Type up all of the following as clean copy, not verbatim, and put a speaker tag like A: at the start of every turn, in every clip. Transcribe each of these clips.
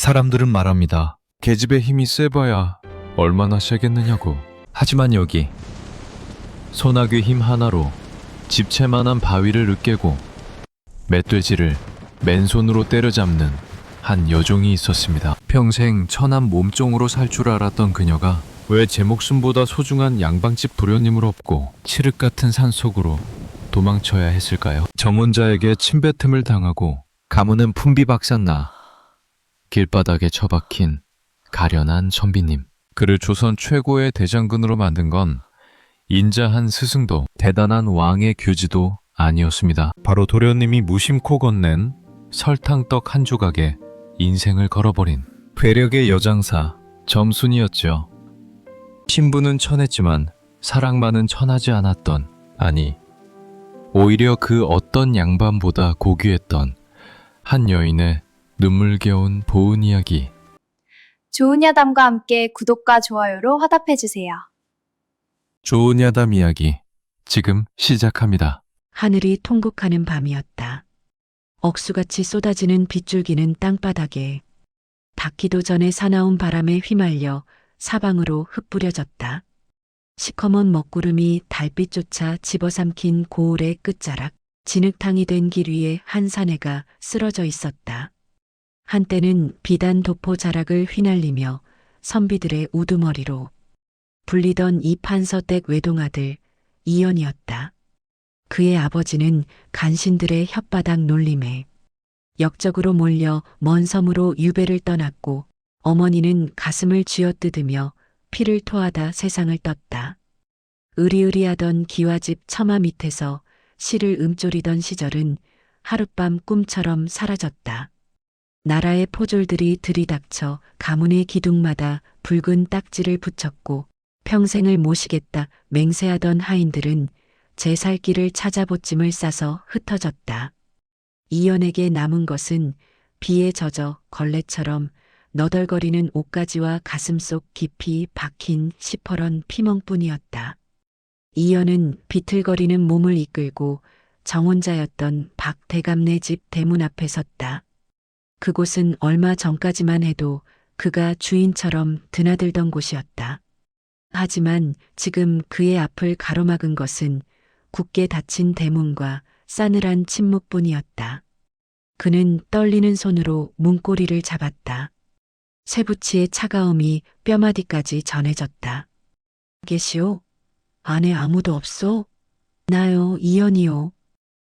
A: 사람들은 말합니다.
B: 계집의 힘이 세봐야 얼마나 세겠느냐고.
A: 하지만 여기 소나귀 힘 하나로 집채만한 바위를 으깨고 멧돼지를 맨손으로 때려잡는 한 여종이 있었습니다. 평생 천한 몸종으로 살 줄 알았던 그녀가 왜 제 목숨보다 소중한 양방집 도련님을 업고 칠흑 같은 산속으로 도망쳐야 했을까요? 정혼자에게 침뱉음을 당하고 가문은 풍비박산나 길바닥에 처박힌 가련한 선비님. 그를 조선 최고의 대장군으로 만든 건 인자한 스승도 대단한 왕의 교지도 아니었습니다. 바로 도련님이 무심코 건넨 설탕떡 한 조각에 인생을 걸어버린 괴력의 여장사 점순이었죠. 신부는 천했지만 사랑만은 천하지 않았던, 아니 오히려 그 어떤 양반보다 고귀했던 한 여인의 눈물겨운 보은 이야기.
C: 좋은 야담과 함께 구독과 좋아요로 화답해주세요.
A: 좋은 야담 이야기 지금 시작합니다.
D: 하늘이 통곡하는 밤이었다. 억수같이 쏟아지는 빗줄기는 땅바닥에 닿기도 전에 사나운 바람에 휘말려 사방으로 흩뿌려졌다. 시커먼 먹구름이 달빛조차 집어삼킨 고을의 끝자락, 진흙탕이 된 길 위에 한 사내가 쓰러져 있었다. 한때는 비단 도포 자락을 휘날리며 선비들의 우두머리로 불리던 이 판서댁 외동아들 이연이었다. 그의 아버지는 간신들의 혓바닥 놀림에 역적으로 몰려 먼 섬으로 유배를 떠났고, 어머니는 가슴을 쥐어뜯으며 피를 토하다 세상을 떴다. 으리으리하던 기와집 처마 밑에서 실을 음조리던 시절은 하룻밤 꿈처럼 사라졌다. 나라의 포졸들이 들이닥쳐 가문의 기둥마다 붉은 딱지를 붙였고, 평생을 모시겠다 맹세하던 하인들은 제 살 길을 찾아보찜을 싸서 흩어졌다. 이연에게 남은 것은 비에 젖어 걸레처럼 너덜거리는 옷가지와 가슴속 깊이 박힌 시퍼런 피멍뿐이었다. 이연은 비틀거리는 몸을 이끌고 정혼자였던 박 대감네 집 대문 앞에 섰다. 그곳은 얼마 전까지만 해도 그가 주인처럼 드나들던 곳이었다. 하지만 지금 그의 앞을 가로막은 것은 굳게 닫힌 대문과 싸늘한 침묵뿐이었다. 그는 떨리는 손으로 문고리를 잡았다. 쇠붙이의 차가움이 뼈마디까지 전해졌다. 계시오? 안에 아무도 없소? 나요, 이연이요.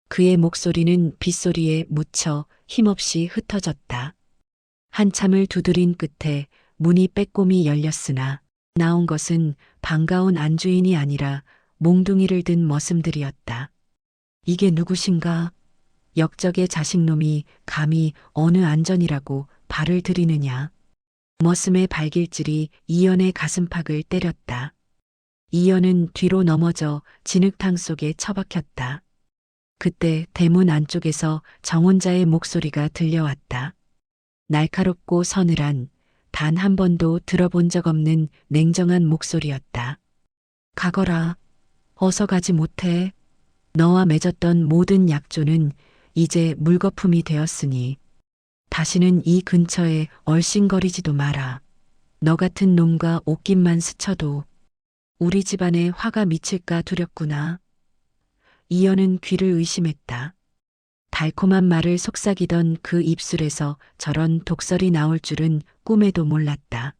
D: 그의 목소리는 빗소리에 묻혀 힘없이 흩어졌다. 한참을 두드린 끝에 문이 빼꼼히 열렸으나 나온 것은 반가운 안주인이 아니라 몽둥이를 든 머슴들이었다. 이게 누구신가? 역적의 자식놈이 감히 어느 안전이라고 발을 들이느냐. 머슴의 발길질이 이연의 가슴팍을 때렸다. 이연은 뒤로 넘어져 진흙탕 속에 처박혔다. 그때 대문 안쪽에서 정혼자의 목소리가 들려왔다. 날카롭고 서늘한, 단 한 번도 들어본 적 없는 냉정한 목소리였다. 가거라. 어서 가지 못해. 너와 맺었던 모든 약조는 이제 물거품이 되었으니 다시는 이 근처에 얼씬거리지도 마라. 너 같은 놈과 옷깃만 스쳐도 우리 집안에 화가 미칠까 두렵구나. 이연은 귀를 의심했다. 달콤한 말을 속삭이던 그 입술에서 저런 독설이 나올 줄은 꿈에도 몰랐다.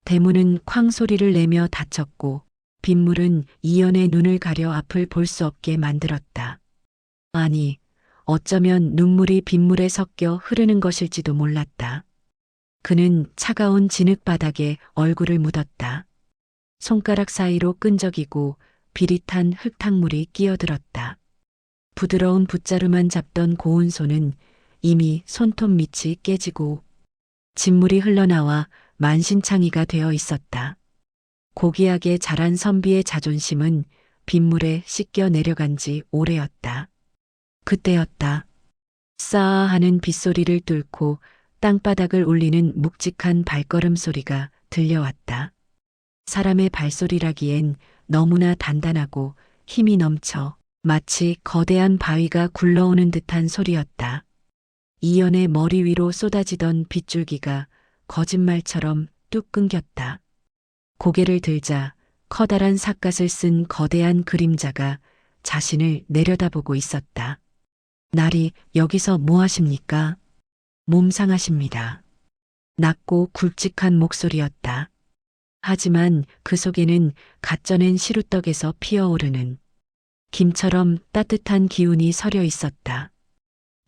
D: 대문은 쾅 소리를 내며 닫혔고 빗물은 이연의 눈을 가려 앞을 볼 수 없게 만들었다. 아니, 어쩌면 눈물이 빗물에 섞여 흐르는 것일지도 몰랐다. 그는 차가운 진흙바닥에 얼굴을 묻었다. 손가락 사이로 끈적이고 비릿한 흙탕물이 끼어들었다. 부드러운 붓자루만 잡던 고운 손은 이미 손톱 밑이 깨지고 진물이 흘러나와 만신창이가 되어 있었다. 고귀하게 자란 선비의 자존심은 빗물에 씻겨 내려간 지 오래였다. 그때였다. 싸아 하는 빗소리를 뚫고 땅바닥을 울리는 묵직한 발걸음 소리가 들려왔다. 사람의 발소리라기엔 너무나 단단하고 힘이 넘쳐 마치 거대한 바위가 굴러오는 듯한 소리였다. 이연의 머리 위로 쏟아지던 빗줄기가 거짓말처럼 뚝 끊겼다. 고개를 들자 커다란 삿갓을 쓴 거대한 그림자가 자신을 내려다보고 있었다. 날이 여기서 뭐 하십니까? 몸 상하십니다. 낮고 굵직한 목소리였다. 하지만 그 속에는 갓 쪄낸 시루떡에서 피어오르는 김처럼 따뜻한 기운이 서려 있었다.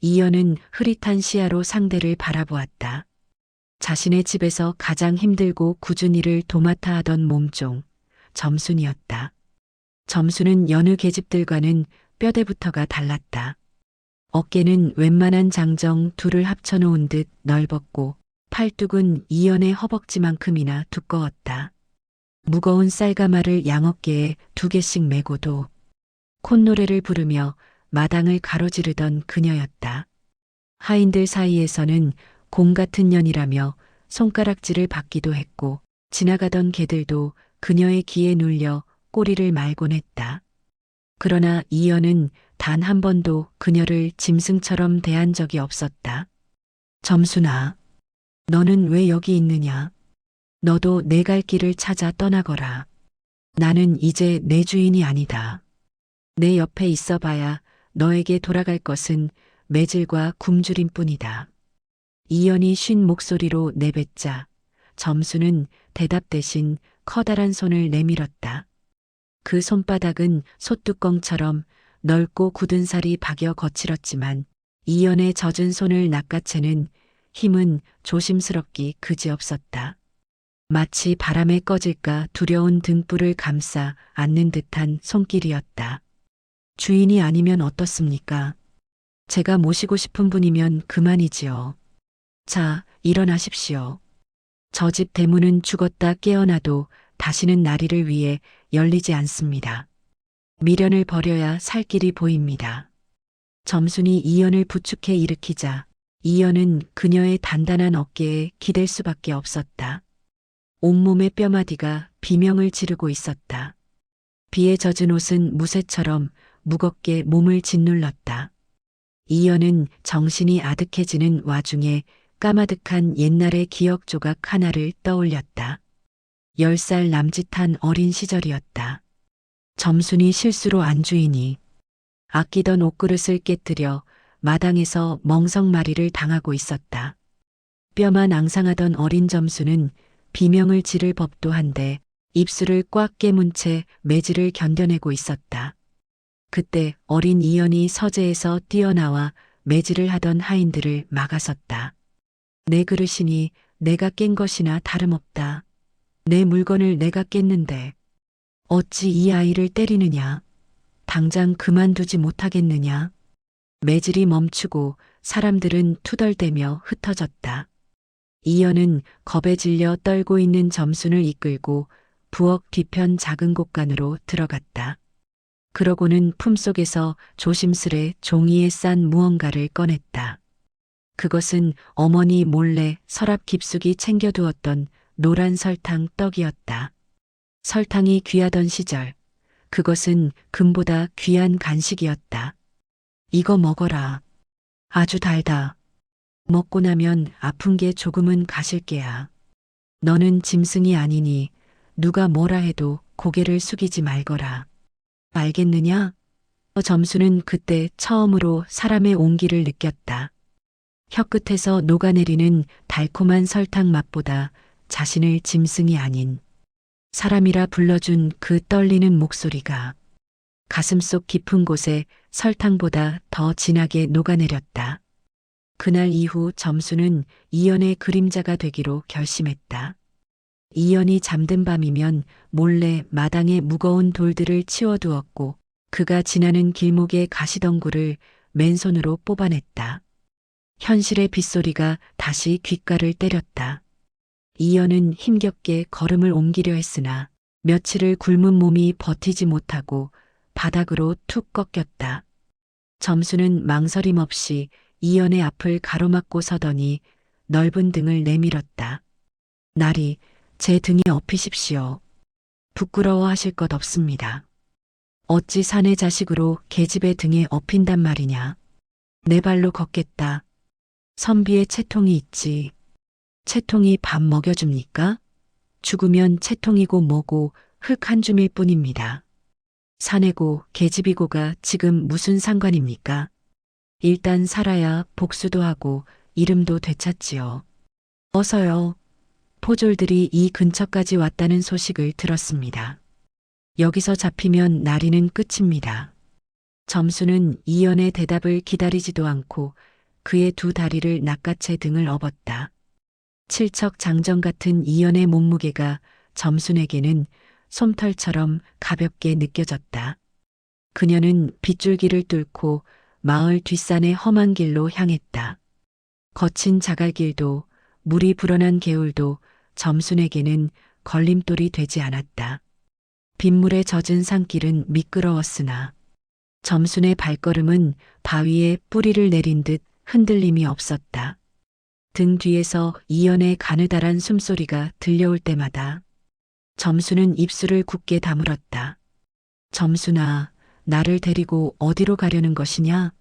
D: 이연은 흐릿한 시야로 상대를 바라보았다. 자신의 집에서 가장 힘들고 굳은 일을 도맡아 하던 몸종, 점순이었다. 점순은 여느 계집들과는 뼈대부터가 달랐다. 어깨는 웬만한 장정 둘을 합쳐놓은 듯 넓었고 팔뚝은 이연의 허벅지만큼이나 두꺼웠다. 무거운 쌀가마를 양어깨에 2개씩 메고도 콧노래를 부르며 마당을 가로지르던 그녀였다. 하인들 사이에서는 곰 같은 년이라며 손가락질을 받기도 했고 지나가던 개들도 그녀의 기에 눌려 꼬리를 말곤 했다. 그러나 이연은 단 한 번도 그녀를 짐승처럼 대한 적이 없었다. 점순아, 너는 왜 여기 있느냐? 너도 내 갈 길을 찾아 떠나거라. 나는 이제 내 주인이 아니다. 내 옆에 있어봐야 너에게 돌아갈 것은 매질과 굶주림 뿐이다. 이연이 쉰 목소리로 내뱉자 점수는 대답 대신 커다란 손을 내밀었다. 그 손바닥은 솥뚜껑처럼 넓고 굳은 살이 박여 거칠었지만 이연의 젖은 손을 낚아채는 힘은 조심스럽기 그지없었다. 마치 바람에 꺼질까 두려운 등불을 감싸 안는 듯한 손길이었다. 주인이 아니면 어떻습니까? 제가 모시고 싶은 분이면 그만이지요. 자, 일어나십시오. 저 집 대문은 죽었다 깨어나도 다시는 나리를 위해 열리지 않습니다. 미련을 버려야 살 길이 보입니다. 점순이 이연을 부축해 일으키자 이연은 그녀의 단단한 어깨에 기댈 수밖에 없었다. 온몸의 뼈마디가 비명을 지르고 있었다. 비에 젖은 옷은 무쇠처럼 무겁게 몸을 짓눌렀다. 이연은 정신이 아득해지는 와중에 까마득한 옛날의 기억 조각 하나를 떠올렸다. 10살 남짓한 어린 시절이었다. 점순이 실수로 안주이니 아끼던 옷그릇을 깨뜨려 마당에서 멍석마리를 당하고 있었다. 뼈만 앙상하던 어린 점순은 비명을 지를 법도 한데 입술을 꽉 깨문 채 매질을 견뎌내고 있었다. 그때 어린 이연이 서재에서 뛰어나와 매질을 하던 하인들을 막아섰다. 내 그릇이니 내가 깬 것이나 다름없다. 내 물건을 내가 깼는데 어찌 이 아이를 때리느냐? 당장 그만두지 못하겠느냐? 매질이 멈추고 사람들은 투덜대며 흩어졌다. 이연은 겁에 질려 떨고 있는 점순을 이끌고 부엌 뒤편 작은 곳간으로 들어갔다. 그러고는 품속에서 조심스레 종이에 싼 무언가를 꺼냈다. 그것은 어머니 몰래 서랍 깊숙이 챙겨두었던 노란 설탕 떡이었다. 설탕이 귀하던 시절, 그것은 금보다 귀한 간식이었다. 이거 먹어라. 아주 달다. 먹고 나면 아픈 게 조금은 가실 게야. 너는 짐승이 아니니 누가 뭐라 해도 고개를 숙이지 말거라. 알겠느냐? 점수는 그때 처음으로 사람의 온기를 느꼈다. 혀끝에서 녹아내리는 달콤한 설탕 맛보다 자신을 짐승이 아닌 사람이라 불러준 그 떨리는 목소리가 가슴속 깊은 곳에 설탕보다 더 진하게 녹아내렸다. 그날 이후 점수는 이연의 그림자가 되기로 결심했다. 이연이 잠든 밤이면 몰래 마당에 무거운 돌들을 치워두었고 그가 지나는 길목의 가시덩굴을 맨손으로 뽑아냈다. 현실의 빗소리가 다시 귓가를 때렸다. 이연은 힘겹게 걸음을 옮기려 했으나 며칠을 굶은 몸이 버티지 못하고 바닥으로 툭 꺾였다. 점수는 망설임 없이 이연의 앞을 가로막고 서더니 넓은 등을 내밀었다. 나리, 제 등에 업히십시오. 부끄러워하실 것 없습니다. 어찌 사내 자식으로 계집의 등에 업힌단 말이냐. 내 발로 걷겠다. 선비의 채통이 있지. 채통이 밥 먹여줍니까? 죽으면 채통이고 뭐고 흙 한 줌일 뿐입니다. 사내고 계집이고가 지금 무슨 상관입니까? 일단 살아야 복수도 하고 이름도 되찾지요. 어서요. 포졸들이 이 근처까지 왔다는 소식을 들었습니다. 여기서 잡히면 나리는 끝입니다. 점수는 이연의 대답을 기다리지도 않고 그의 두 다리를 낚아채 등을 업었다. 칠척 장정 같은 이연의 몸무게가 점순에게는 솜털처럼 가볍게 느껴졌다. 그녀는 빗줄기를 뚫고 마을 뒷산의 험한 길로 향했다. 거친 자갈길도 물이 불어난 개울도 점순에게는 걸림돌이 되지 않았다. 빗물에 젖은 산길은 미끄러웠으나 점순의 발걸음은 바위에 뿌리를 내린 듯 흔들림이 없었다. 등 뒤에서 이연의 가느다란 숨소리가 들려올 때마다 점순은 입술을 굳게 다물었다. 점순아, 나를 데리고 어디로 가려는 것이냐?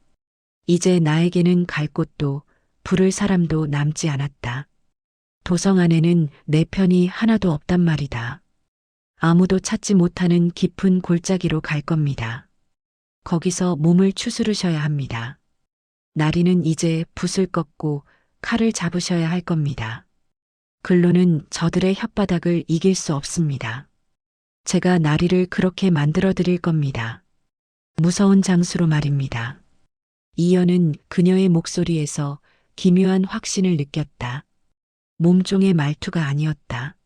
D: 이제 나에게는 갈 곳도 부를 사람도 남지 않았다. 도성 안에는 내 편이 하나도 없단 말이다. 아무도 찾지 못하는 깊은 골짜기로 갈 겁니다. 거기서 몸을 추스르셔야 합니다. 나리는 이제 붓을 꺾고 칼을 잡으셔야 할 겁니다. 글로는 저들의 혓바닥을 이길 수 없습니다. 제가 나리를 그렇게 만들어 드릴 겁니다. 무서운 장수로 말입니다. 이연은 그녀의 목소리에서 기묘한 확신을 느꼈다. 몸종의 말투가 아니었다.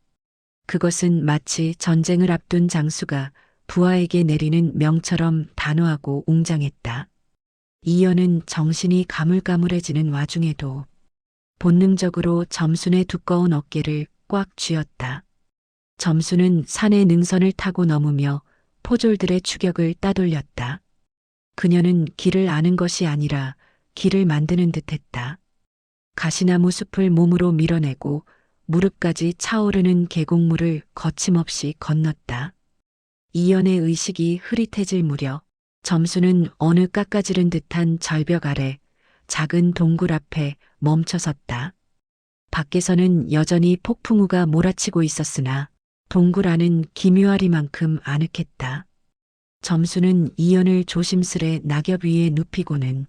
D: 그것은 마치 전쟁을 앞둔 장수가 부하에게 내리는 명처럼 단호하고 웅장했다. 이연은 정신이 가물가물해지는 와중에도 본능적으로 점순의 두꺼운 어깨를 꽉 쥐었다. 점순은 산의 능선을 타고 넘으며 포졸들의 추격을 따돌렸다. 그녀는 길을 아는 것이 아니라 길을 만드는 듯했다. 가시나무 숲을 몸으로 밀어내고 무릎까지 차오르는 계곡물을 거침없이 건넜다. 이연의 의식이 흐릿해질 무렵 점수는 어느 깎아지른 듯한 절벽 아래 작은 동굴 앞에 멈춰섰다. 밖에서는 여전히 폭풍우가 몰아치고 있었으나 동굴 안은 기묘하리만큼 아늑했다. 점수는 이연을 조심스레 낙엽 위에 눕히고는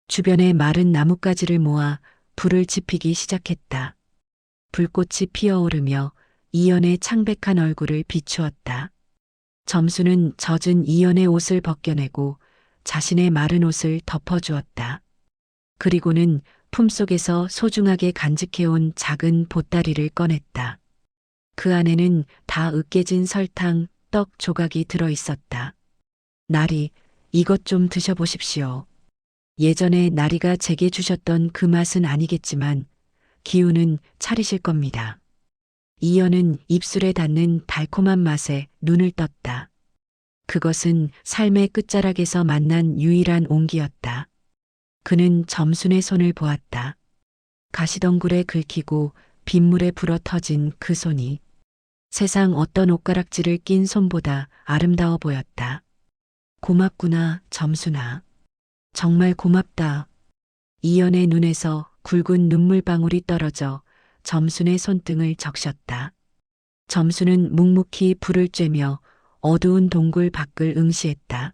D: 주변의 마른 나뭇가지를 모아 불을 지피기 시작했다. 불꽃이 피어오르며 이연의 창백한 얼굴을 비추었다. 점수는 젖은 이연의 옷을 벗겨내고 자신의 마른 옷을 덮어주었다. 그리고는 품속에서 소중하게 간직해온 작은 보따리를 꺼냈다. 그 안에는 다 으깨진 설탕, 떡 조각이 들어 있었다. 나리, 이것 좀 드셔보십시오. 예전에 나리가 제게 주셨던 그 맛은 아니겠지만 기운은 차리실 겁니다. 이연은 입술에 닿는 달콤한 맛에 눈을 떴다. 그것은 삶의 끝자락에서 만난 유일한 온기였다. 그는 점순의 손을 보았다. 가시덩굴에 긁히고 빗물에 불어 터진 그 손이 세상 어떤 옷가락지를 낀 손보다 아름다워 보였다. 고맙구나, 점순아. 정말 고맙다. 이연의 눈에서 굵은 눈물방울이 떨어져 점순의 손등을 적셨다. 점순은 묵묵히 불을 쬐며 어두운 동굴 밖을 응시했다.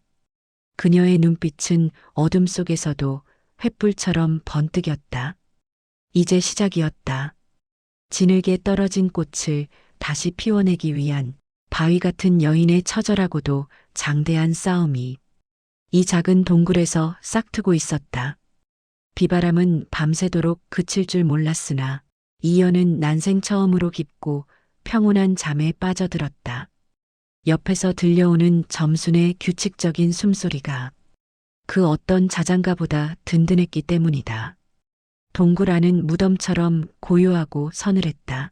D: 그녀의 눈빛은 어둠 속에서도 횃불처럼 번뜩였다. 이제 시작이었다. 진흙에 떨어진 꽃을 다시 피워내기 위한 바위 같은 여인의 처절하고도 장대한 싸움이 이 작은 동굴에서 싹트고 있었다. 비바람은 밤새도록 그칠 줄 몰랐으나 이연은 난생 처음으로 깊고 평온한 잠에 빠져들었다. 옆에서 들려오는 점순의 규칙적인 숨소리가 그 어떤 자장가보다 든든했기 때문이다. 동굴 안은 무덤처럼 고요하고 서늘했다.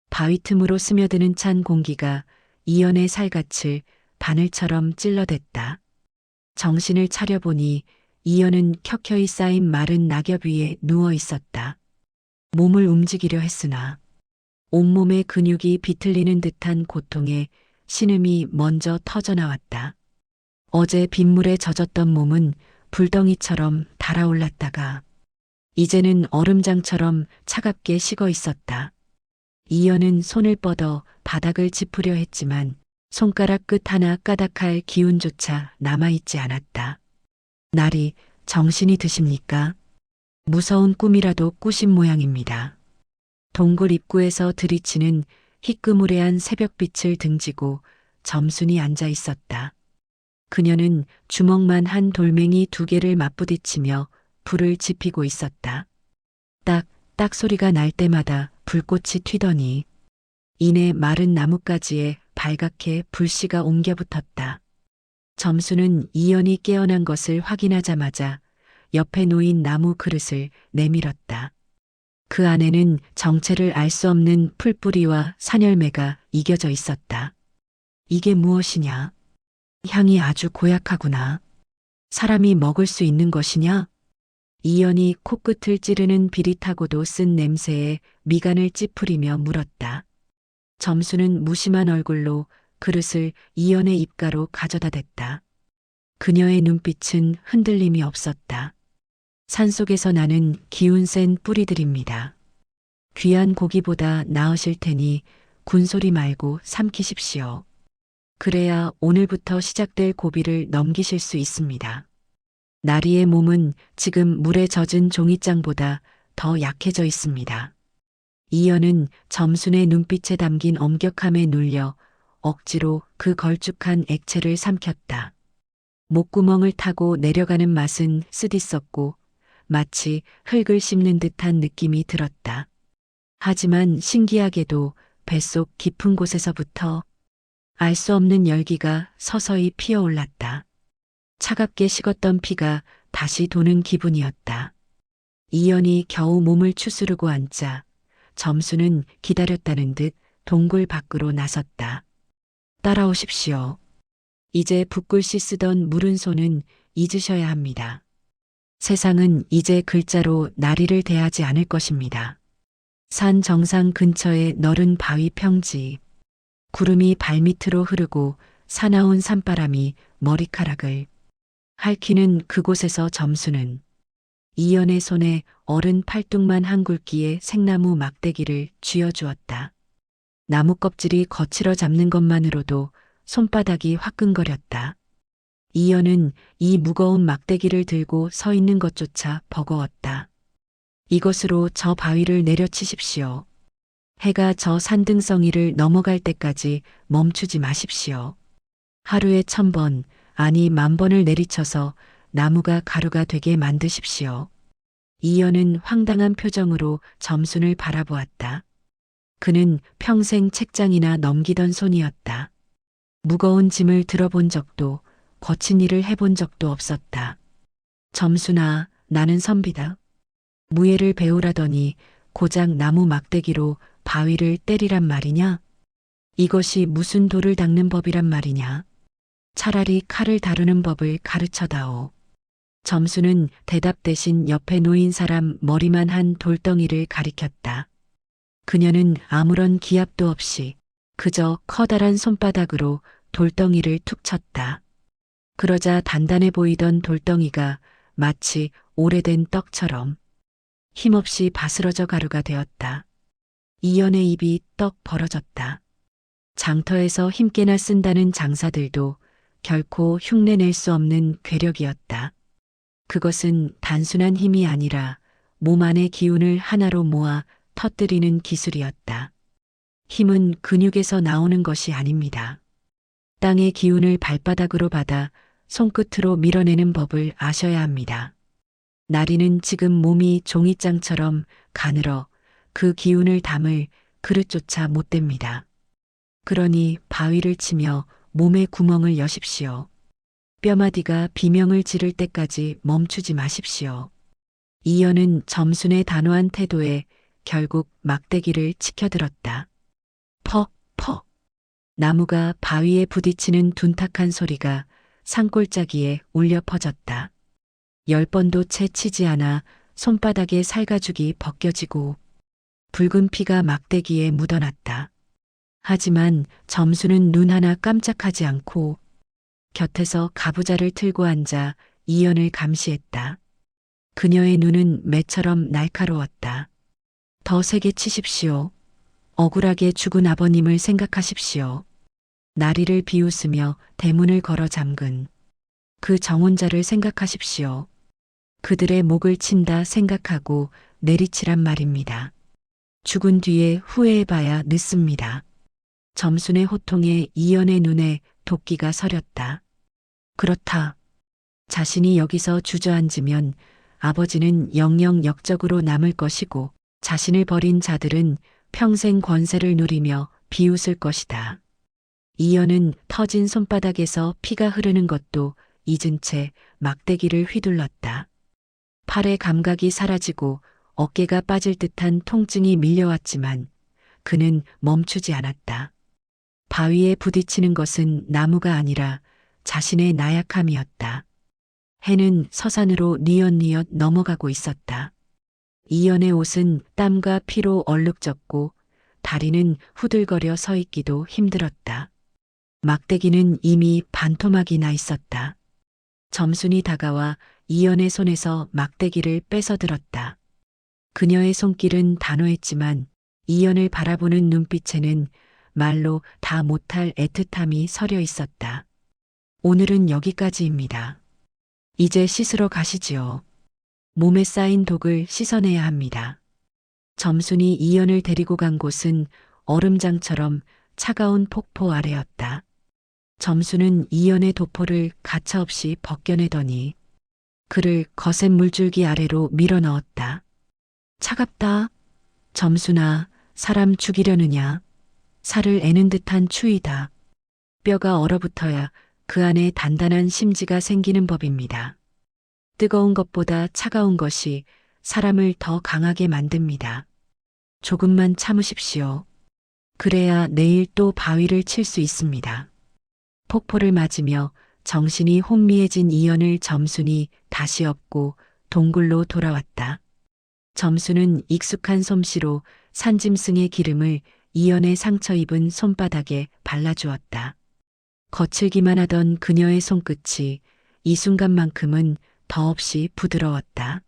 D: 바위 틈으로 스며드는 찬 공기가 이연의 살갗을 바늘처럼 찔러댔다. 정신을 차려보니 이연은 켜켜이 쌓인 마른 낙엽 위에 누워 있었다. 몸을 움직이려 했으나 온몸의 근육이 비틀리는 듯한 고통에 신음이 먼저 터져나왔다. 어제 빗물에 젖었던 몸은 불덩이처럼 달아올랐다가 이제는 얼음장처럼 차갑게 식어 있었다. 이연은 손을 뻗어 바닥을 짚으려 했지만 손가락 끝 하나 까닥할 기운조차 남아있지 않았다. 날이 정신이 드십니까? 무서운 꿈이라도 꾸신 모양입니다. 동굴 입구에서 들이치는 희끄무레한 새벽빛을 등지고 점순이 앉아 있었다. 그녀는 주먹만 한 돌멩이 2개를 맞부딪히며 불을 지피고 있었다. 딱 소리가 날 때마다 불꽃이 튀더니 이내 마른 나뭇가지에 발갛게 불씨가 옮겨 붙었다. 점수는 이연이 깨어난 것을 확인하자마자 옆에 놓인 나무 그릇을 내밀었다. 그 안에는 정체를 알 수 없는 풀뿌리와 산열매가 이겨져 있었다. 이게 무엇이냐? 향이 아주 고약하구나. 사람이 먹을 수 있는 것이냐? 이연이 코끝을 찌르는 비릿하고도 쓴 냄새에 미간을 찌푸리며 물었다. 점수는 무심한 얼굴로 그릇을 이연의 입가로 가져다 댔다. 그녀의 눈빛은 흔들림이 없었다. 산속에서 나는 기운 센 뿌리들입니다. 귀한 고기보다 나으실 테니 군소리 말고 삼키십시오. 그래야 오늘부터 시작될 고비를 넘기실 수 있습니다. 나리의 몸은 지금 물에 젖은 종이장보다 더 약해져 있습니다. 이연은 점순의 눈빛에 담긴 엄격함에 눌려 억지로 그 걸쭉한 액체를 삼켰다. 목구멍을 타고 내려가는 맛은 쓰디썼고 마치 흙을 씹는 듯한 느낌이 들었다. 하지만 신기하게도 뱃속 깊은 곳에서부터 알 수 없는 열기가 서서히 피어올랐다. 차갑게 식었던 피가 다시 도는 기분이었다. 이연이 겨우 몸을 추스르고 앉자 점수는 기다렸다는 듯 동굴 밖으로 나섰다. 따라오십시오. 이제 붓글씨 쓰던 무른 손은 잊으셔야 합니다. 세상은 이제 글자로 나리를 대하지 않을 것입니다. 산 정상 근처의 너른 바위 평지. 구름이 발밑으로 흐르고 사나운 산바람이 머리카락을 핥히는 그곳에서 점수는 이연의 손에 어른 팔뚝만 한 굵기의 생나무 막대기를 쥐어주었다. 나무 껍질이 거칠어 잡는 것만으로도 손바닥이 화끈거렸다. 이연은 이 무거운 막대기를 들고 서 있는 것조차 버거웠다. 이것으로 저 바위를 내려치십시오. 해가 저 산등성이를 넘어갈 때까지 멈추지 마십시오. 하루에 1000번, 아니 10,000번을 내리쳐서 나무가 가루가 되게 만드십시오. 이연은 황당한 표정으로 점순을 바라보았다. 그는 평생 책장이나 넘기던 손이었다. 무거운 짐을 들어본 적도 거친 일을 해본 적도 없었다. 점순아, 나는 선비다. 무예를 배우라더니 고작 나무 막대기로 바위를 때리란 말이냐? 이것이 무슨 돌을 닦는 법이란 말이냐? 차라리 칼을 다루는 법을 가르쳐다오. 점수는 대답 대신 옆에 놓인 사람 머리만 한 돌덩이를 가리켰다. 그녀는 아무런 기합도 없이 그저 커다란 손바닥으로 돌덩이를 툭 쳤다. 그러자 단단해 보이던 돌덩이가 마치 오래된 떡처럼 힘없이 바스러져 가루가 되었다. 이연의 입이 떡 벌어졌다. 장터에서 힘께나 쓴다는 장사들도 결코 흉내낼 수 없는 괴력이었다. 그것은 단순한 힘이 아니라 몸 안의 기운을 하나로 모아 터뜨리는 기술이었다. 힘은 근육에서 나오는 것이 아닙니다. 땅의 기운을 발바닥으로 받아 손끝으로 밀어내는 법을 아셔야 합니다. 나리는 지금 몸이 종이장처럼 가늘어 그 기운을 담을 그릇조차 못 댑니다. 그러니 바위를 치며 몸에 구멍을 여십시오. 뼈마디가 비명을 지를 때까지 멈추지 마십시오. 이연은 점순의 단호한 태도에 결국 막대기를 치켜들었다. 퍽, 퍽. 나무가 바위에 부딪히는 둔탁한 소리가 산골짜기에 울려 퍼졌다. 10번도 채 치지 않아 손바닥의 살가죽이 벗겨지고 붉은 피가 막대기에 묻어났다. 하지만 점수는 눈 하나 깜짝하지 않고 곁에서 가부좌를 틀고 앉아 이연을 감시했다. 그녀의 눈은 매처럼 날카로웠다. 더 세게 치십시오. 억울하게 죽은 아버님을 생각하십시오. 나리를 비웃으며 대문을 걸어 잠근 그 정혼자를 생각하십시오. 그들의 목을 친다 생각하고 내리치란 말입니다. 죽은 뒤에 후회해봐야 늦습니다. 점순의 호통에 이연의 눈에 도끼가 서렸다. 그렇다. 자신이 여기서 주저앉으면 아버지는 영영 역적으로 남을 것이고 자신을 버린 자들은 평생 권세를 누리며 비웃을 것이다. 이연은 터진 손바닥에서 피가 흐르는 것도 잊은 채 막대기를 휘둘렀다. 팔의 감각이 사라지고 어깨가 빠질 듯한 통증이 밀려왔지만 그는 멈추지 않았다. 바위에 부딪히는 것은 나무가 아니라 자신의 나약함이었다. 해는 서산으로 뉘엿뉘엿 넘어가고 있었다. 이연의 옷은 땀과 피로 얼룩졌고 다리는 후들거려 서 있기도 힘들었다. 막대기는 이미 반토막이 나 있었다. 점순이 다가와 이연의 손에서 막대기를 뺏어들었다. 그녀의 손길은 단호했지만 이연을 바라보는 눈빛에는 말로 다 못할 애틋함이 서려 있었다. 오늘은 여기까지입니다. 이제 씻으러 가시지요. 몸에 쌓인 독을 씻어내야 합니다. 점순이 이연을 데리고 간 곳은 얼음장처럼 차가운 폭포 아래였다. 점순은 이연의 도포를 가차없이 벗겨내더니 그를 거센 물줄기 아래로 밀어 넣었다. 차갑다. 점순아, 사람 죽이려느냐. 살을 애는 듯한 추위다. 뼈가 얼어붙어야 그 안에 단단한 심지가 생기는 법입니다. 뜨거운 것보다 차가운 것이 사람을 더 강하게 만듭니다. 조금만 참으십시오. 그래야 내일 또 바위를 칠 수 있습니다. 폭포를 맞으며 정신이 혼미해진 이연을 점순이 다시 업고 동굴로 돌아왔다. 점순은 익숙한 솜씨로 산짐승의 기름을 이연의 상처 입은 손바닥에 발라주었다. 거칠기만 하던 그녀의 손끝이 이 순간만큼은 더없이 부드러웠다.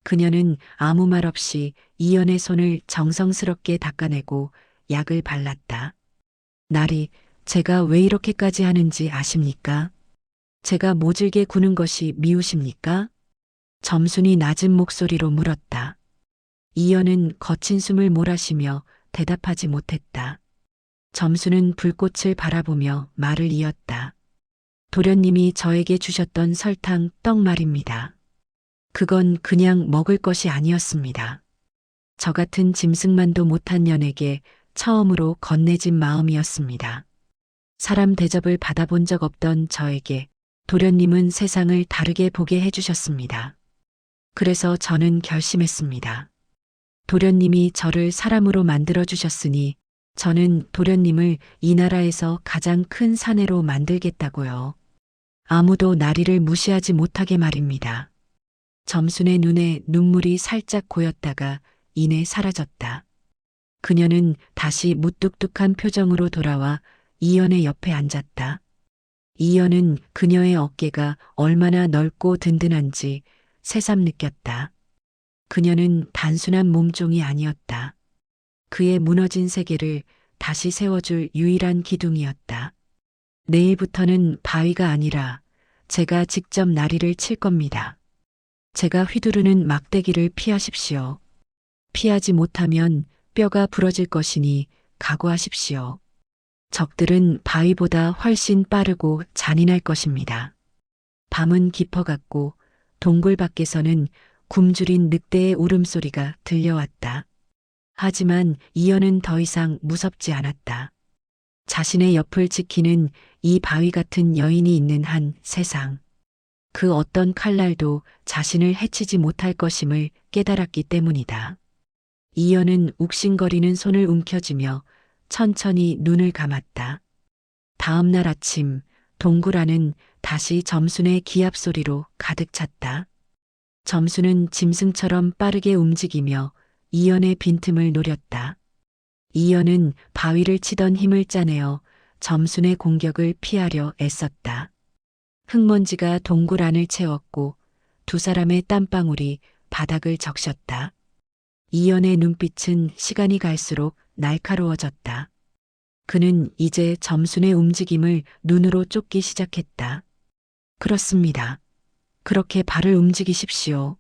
D: 그녀는 아무 말 없이 이연의 손을 정성스럽게 닦아내고 약을 발랐다. 나리, 제가 왜 이렇게까지 하는지 아십니까? 제가 모질게 구는 것이 미우십니까? 점순이 낮은 목소리로 물었다. 이연은 거친 숨을 몰아쉬며 대답하지 못했다. 점순은 불꽃을 바라보며 말을 이었다. 도련님이 저에게 주셨던 설탕, 떡 말입니다. 그건 그냥 먹을 것이 아니었습니다. 저 같은 짐승만도 못한 년에게 처음으로 건네진 마음이었습니다. 사람 대접을 받아본 적 없던 저에게 도련님은 세상을 다르게 보게 해주셨습니다. 그래서 저는 결심했습니다. 도련님이 저를 사람으로 만들어주셨으니 저는 도련님을 이 나라에서 가장 큰 사내로 만들겠다고요. 아무도 나리를 무시하지 못하게 말입니다. 점순의 눈에 눈물이 살짝 고였다가 이내 사라졌다. 그녀는 다시 무뚝뚝한 표정으로 돌아와 이연의 옆에 앉았다. 이연은 그녀의 어깨가 얼마나 넓고 든든한지 새삼 느꼈다. 그녀는 단순한 몸종이 아니었다. 그의 무너진 세계를 다시 세워줄 유일한 기둥이었다. 내일부터는 바위가 아니라 제가 직접 나리를 칠 겁니다. 제가 휘두르는 막대기를 피하십시오. 피하지 못하면 뼈가 부러질 것이니 각오하십시오. 적들은 바위보다 훨씬 빠르고 잔인할 것입니다. 밤은 깊어갔고 동굴 밖에서는 굶주린 늑대의 울음소리가 들려왔다. 하지만 이연은 더 이상 무섭지 않았다. 자신의 옆을 지키는 이 바위 같은 여인이 있는 한 세상. 그 어떤 칼날도 자신을 해치지 못할 것임을 깨달았기 때문이다. 이연은 욱신거리는 손을 움켜쥐며 천천히 눈을 감았다. 다음 날 아침 동굴 안은 다시 점순의 기합 소리로 가득 찼다. 점순은 짐승처럼 빠르게 움직이며 이연의 빈틈을 노렸다. 이연은 바위를 치던 힘을 짜내어 점순의 공격을 피하려 애썼다. 흙먼지가 동굴 안을 채웠고 두 사람의 땀방울이 바닥을 적셨다. 이연의 눈빛은 시간이 갈수록 날카로워졌다. 그는 이제 점순의 움직임을 눈으로 쫓기 시작했다. 그렇습니다. 그렇게 발을 움직이십시오.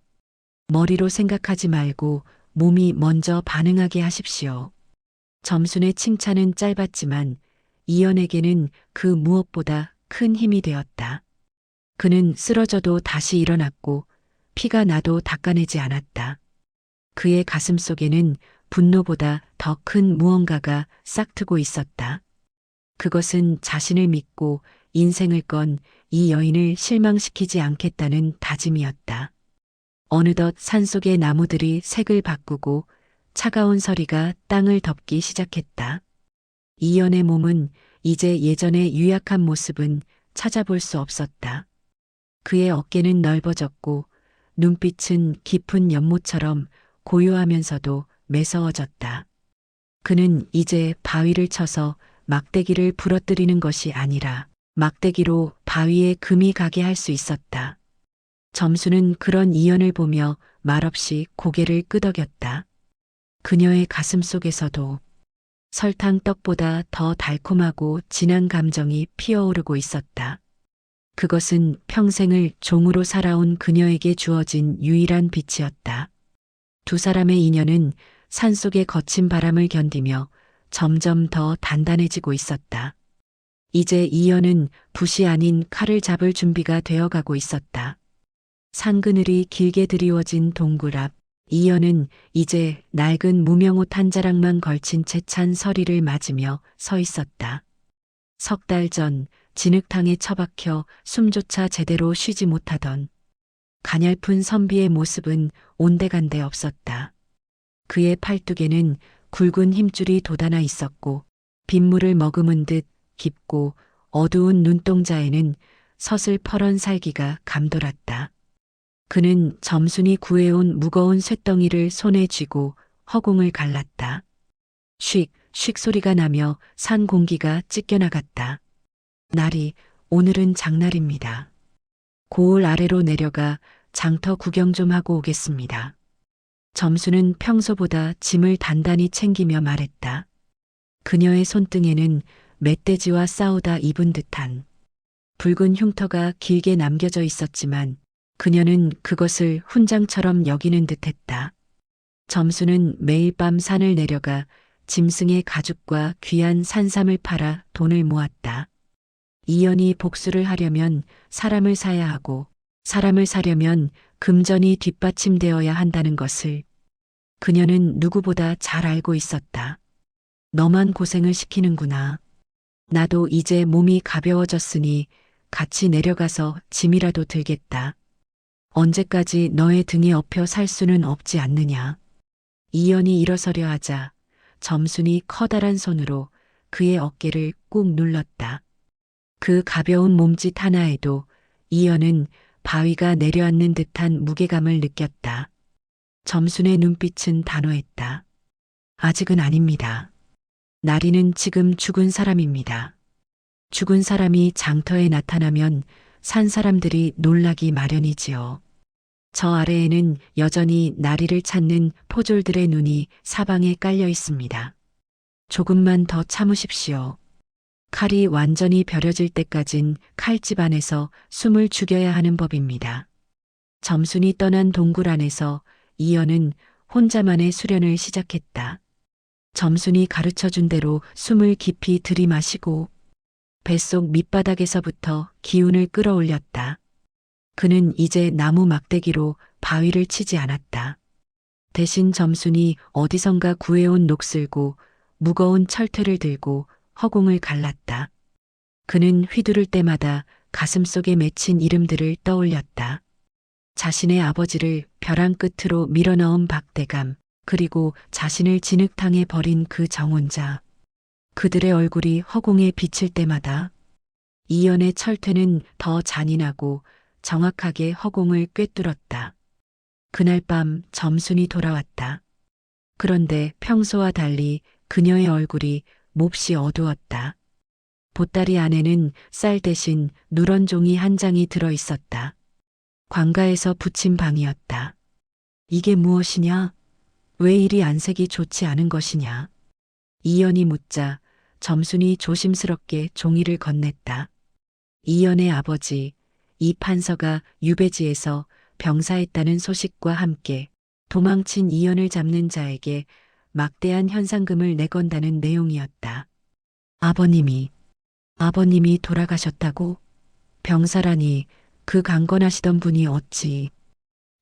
D: 머리로 생각하지 말고 몸이 먼저 반응하게 하십시오. 점순의 칭찬은 짧았지만 이연에게는 그 무엇보다 큰 힘이 되었다. 그는 쓰러져도 다시 일어났고 피가 나도 닦아내지 않았다. 그의 가슴 속에는 분노보다 더 큰 무언가가 싹트고 있었다. 그것은 자신을 믿고 인생을 건 이 여인을 실망시키지 않겠다는 다짐이었다. 어느덧 산속의 나무들이 색을 바꾸고 차가운 서리가 땅을 덮기 시작했다. 이연의 몸은 이제 예전의 유약한 모습은 찾아볼 수 없었다. 그의 어깨는 넓어졌고 눈빛은 깊은 연못처럼 고요하면서도 매서워졌다. 그는 이제 바위를 쳐서 막대기를 부러뜨리는 것이 아니라 막대기로 바위에 금이 가게 할 수 있었다. 점수는 그런 이연을 보며 말없이 고개를 끄덕였다. 그녀의 가슴 속에서도 설탕떡보다 더 달콤하고 진한 감정이 피어오르고 있었다. 그것은 평생을 종으로 살아온 그녀에게 주어진 유일한 빛이었다. 두 사람의 인연은 산속의 거친 바람을 견디며 점점 더 단단해지고 있었다. 이제 이연은 붓이 아닌 칼을 잡을 준비가 되어가고 있었다. 산그늘이 길게 드리워진 동굴 앞, 이연은 이제 낡은 무명옷 한 자락만 걸친 채찬 서리를 맞으며 서 있었다. 석 달 전 진흙탕에 처박혀 숨조차 제대로 쉬지 못하던 가냘픈 선비의 모습은 온데간데 없었다. 그의 팔뚝에는 굵은 힘줄이 돋아나 있었고 빗물을 머금은 듯 깊고 어두운 눈동자에는 서슬퍼런 살기가 감돌았다. 그는 점순이 구해온 무거운 쇳덩이를 손에 쥐고 허공을 갈랐다. 쉭, 쉭 소리가 나며 산 공기가 찢겨나갔다. 날이 오늘은 장날입니다. 고을 아래로 내려가 장터 구경 좀 하고 오겠습니다. 점수는 평소보다 짐을 단단히 챙기며 말했다. 그녀의 손등에는 멧돼지와 싸우다 입은 듯한 붉은 흉터가 길게 남겨져 있었지만 그녀는 그것을 훈장처럼 여기는 듯했다. 점수는 매일 밤 산을 내려가 짐승의 가죽과 귀한 산삼을 팔아 돈을 모았다. 이연이 복수를 하려면 사람을 사야 하고 사람을 사려면 금전이 뒷받침되어야 한다는 것을 그녀는 누구보다 잘 알고 있었다. 너만 고생을 시키는구나. 나도 이제 몸이 가벼워졌으니 같이 내려가서 짐이라도 들겠다. 언제까지 너의 등에 업혀 살 수는 없지 않느냐. 이연이 일어서려 하자 점순이 커다란 손으로 그의 어깨를 꾹 눌렀다. 그 가벼운 몸짓 하나에도 이연은 바위가 내려앉는 듯한 무게감을 느꼈다. 점순의 눈빛은 단호했다. 아직은 아닙니다. 나리는 지금 죽은 사람입니다. 죽은 사람이 장터에 나타나면 산 사람들이 놀라기 마련이지요. 저 아래에는 여전히 나리를 찾는 포졸들의 눈이 사방에 깔려 있습니다. 조금만 더 참으십시오. 칼이 완전히 벼려질 때까진 칼집 안에서 숨을 죽여야 하는 법입니다. 점순이 떠난 동굴 안에서 이연은 혼자만의 수련을 시작했다. 점순이 가르쳐준 대로 숨을 깊이 들이마시고 뱃속 밑바닥에서부터 기운을 끌어올렸다. 그는 이제 나무 막대기로 바위를 치지 않았다. 대신 점순이 어디선가 구해온 녹슬고 무거운 철퇴를 들고 허공을 갈랐다. 그는 휘두를 때마다 가슴속에 맺힌 이름들을 떠올렸다. 자신의 아버지를 벼랑 끝으로 밀어넣은 박대감, 그리고 자신을 진흙탕에 버린 그 정혼자. 그들의 얼굴이 허공에 비칠 때마다 이연의 철퇴는 더 잔인하고 정확하게 허공을 꿰뚫었다. 그날 밤 점순이 돌아왔다. 그런데 평소와 달리 그녀의 얼굴이 몹시 어두웠다. 보따리 안에는 쌀 대신 누런 종이 한 장이 들어 있었다. 관가에서 붙인 방이었다. 이게 무엇이냐? 왜 이리 안색이 좋지 않은 것이냐? 이연이 묻자 점순이 조심스럽게 종이를 건넸다. 이연의 아버지, 이 판서가 유배지에서 병사했다는 소식과 함께 도망친 이연을 잡는 자에게 막대한 현상금을 내건다는 내용이었다. 아버님이 돌아가셨다고? 병사라니 그 강건하시던 분이 어찌.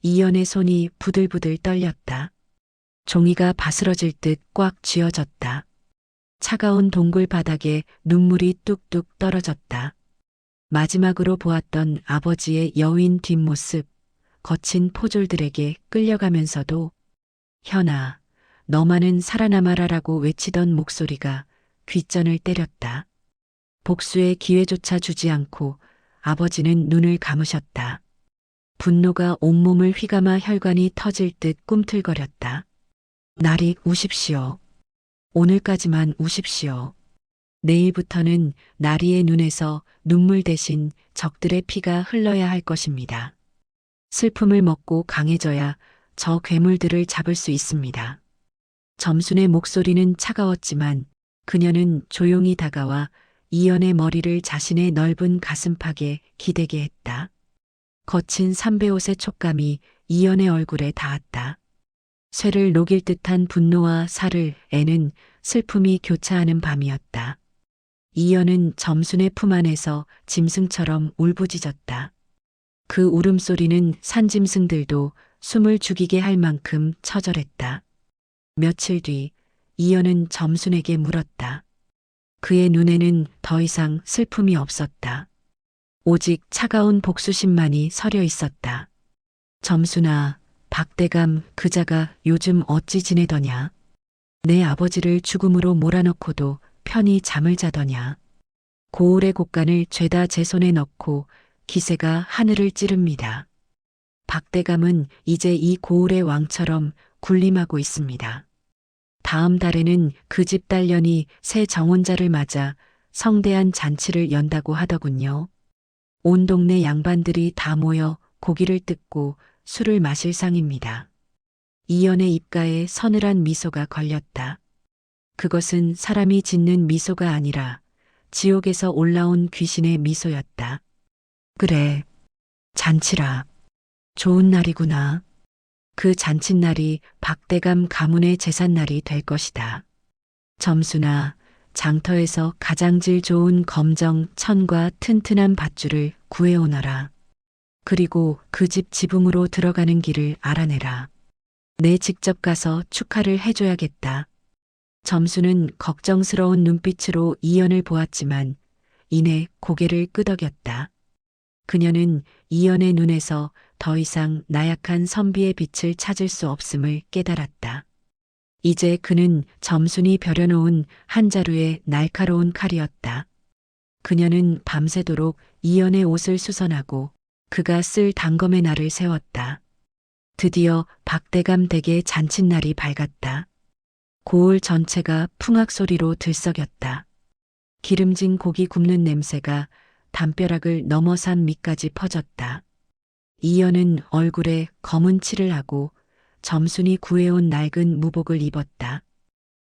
D: 이연의 손이 부들부들 떨렸다. 종이가 바스러질 듯 꽉 쥐어졌다. 차가운 동굴 바닥에 눈물이 뚝뚝 떨어졌다. 마지막으로 보았던 아버지의 여윈 뒷모습, 거친 포졸들에게 끌려가면서도 현아, 너만은 살아남아라라고 외치던 목소리가 귓전을 때렸다. 복수의 기회조차 주지 않고 아버지는 눈을 감으셨다. 분노가 온몸을 휘감아 혈관이 터질 듯 꿈틀거렸다. 날이 우십시오. 오늘까지만 우십시오. 내일부터는 나리의 눈에서 눈물 대신 적들의 피가 흘러야 할 것입니다. 슬픔을 먹고 강해져야 저 괴물들을 잡을 수 있습니다. 점순의 목소리는 차가웠지만 그녀는 조용히 다가와 이연의 머리를 자신의 넓은 가슴팍에 기대게 했다. 거친 삼배옷의 촉감이 이연의 얼굴에 닿았다. 쇠를 녹일 듯한 분노와 살을 애는 슬픔이 교차하는 밤이었다. 이연은 점순의 품 안에서 짐승처럼 울부짖었다. 그 울음소리는 산짐승들도 숨을 죽이게 할 만큼 처절했다. 며칠 뒤 이연은 점순에게 물었다. 그의 눈에는 더 이상 슬픔이 없었다. 오직 차가운 복수심만이 서려 있었다. 점순아, 박대감 그자가 요즘 어찌 지내더냐? 내 아버지를 죽음으로 몰아넣고도 편히 잠을 자더냐? 고울의 곡간을 죄다 제 손에 넣고 기세가 하늘을 찌릅니다. 박대감은 이제 이 고울의 왕처럼 군림하고 있습니다. 다음 달에는 그 집 딸년이 새 정혼자를 맞아 성대한 잔치를 연다고 하더군요. 온 동네 양반들이 다 모여 고기를 뜯고 술을 마실 상입니다. 이연의 입가에 서늘한 미소가 걸렸다. 그것은 사람이 짓는 미소가 아니라 지옥에서 올라온 귀신의 미소였다. 그래, 잔치라. 좋은 날이구나. 그 잔칫날이 박대감 가문의 제삿날이 될 것이다. 점순아, 장터에서 가장 질 좋은 검정 천과 튼튼한 밧줄을 구해오너라. 그리고 그 집 지붕으로 들어가는 길을 알아내라. 내 직접 가서 축하를 해줘야겠다. 점수는 걱정스러운 눈빛으로 이연을 보았지만 이내 고개를 끄덕였다. 그녀는 이연의 눈에서 더 이상 나약한 선비의 빛을 찾을 수 없음을 깨달았다. 이제 그는 점순이 벼려놓은 한 자루의 날카로운 칼이었다. 그녀는 밤새도록 이연의 옷을 수선하고 그가 쓸 단검의 날을 세웠다. 드디어 박대감 댁의 잔칫날이 밝았다. 고을 전체가 풍악 소리로 들썩였다. 기름진 고기 굽는 냄새가 담벼락을 넘어산 밑까지 퍼졌다. 이연은 얼굴에 검은 칠을 하고 점순이 구해온 낡은 무복을 입었다.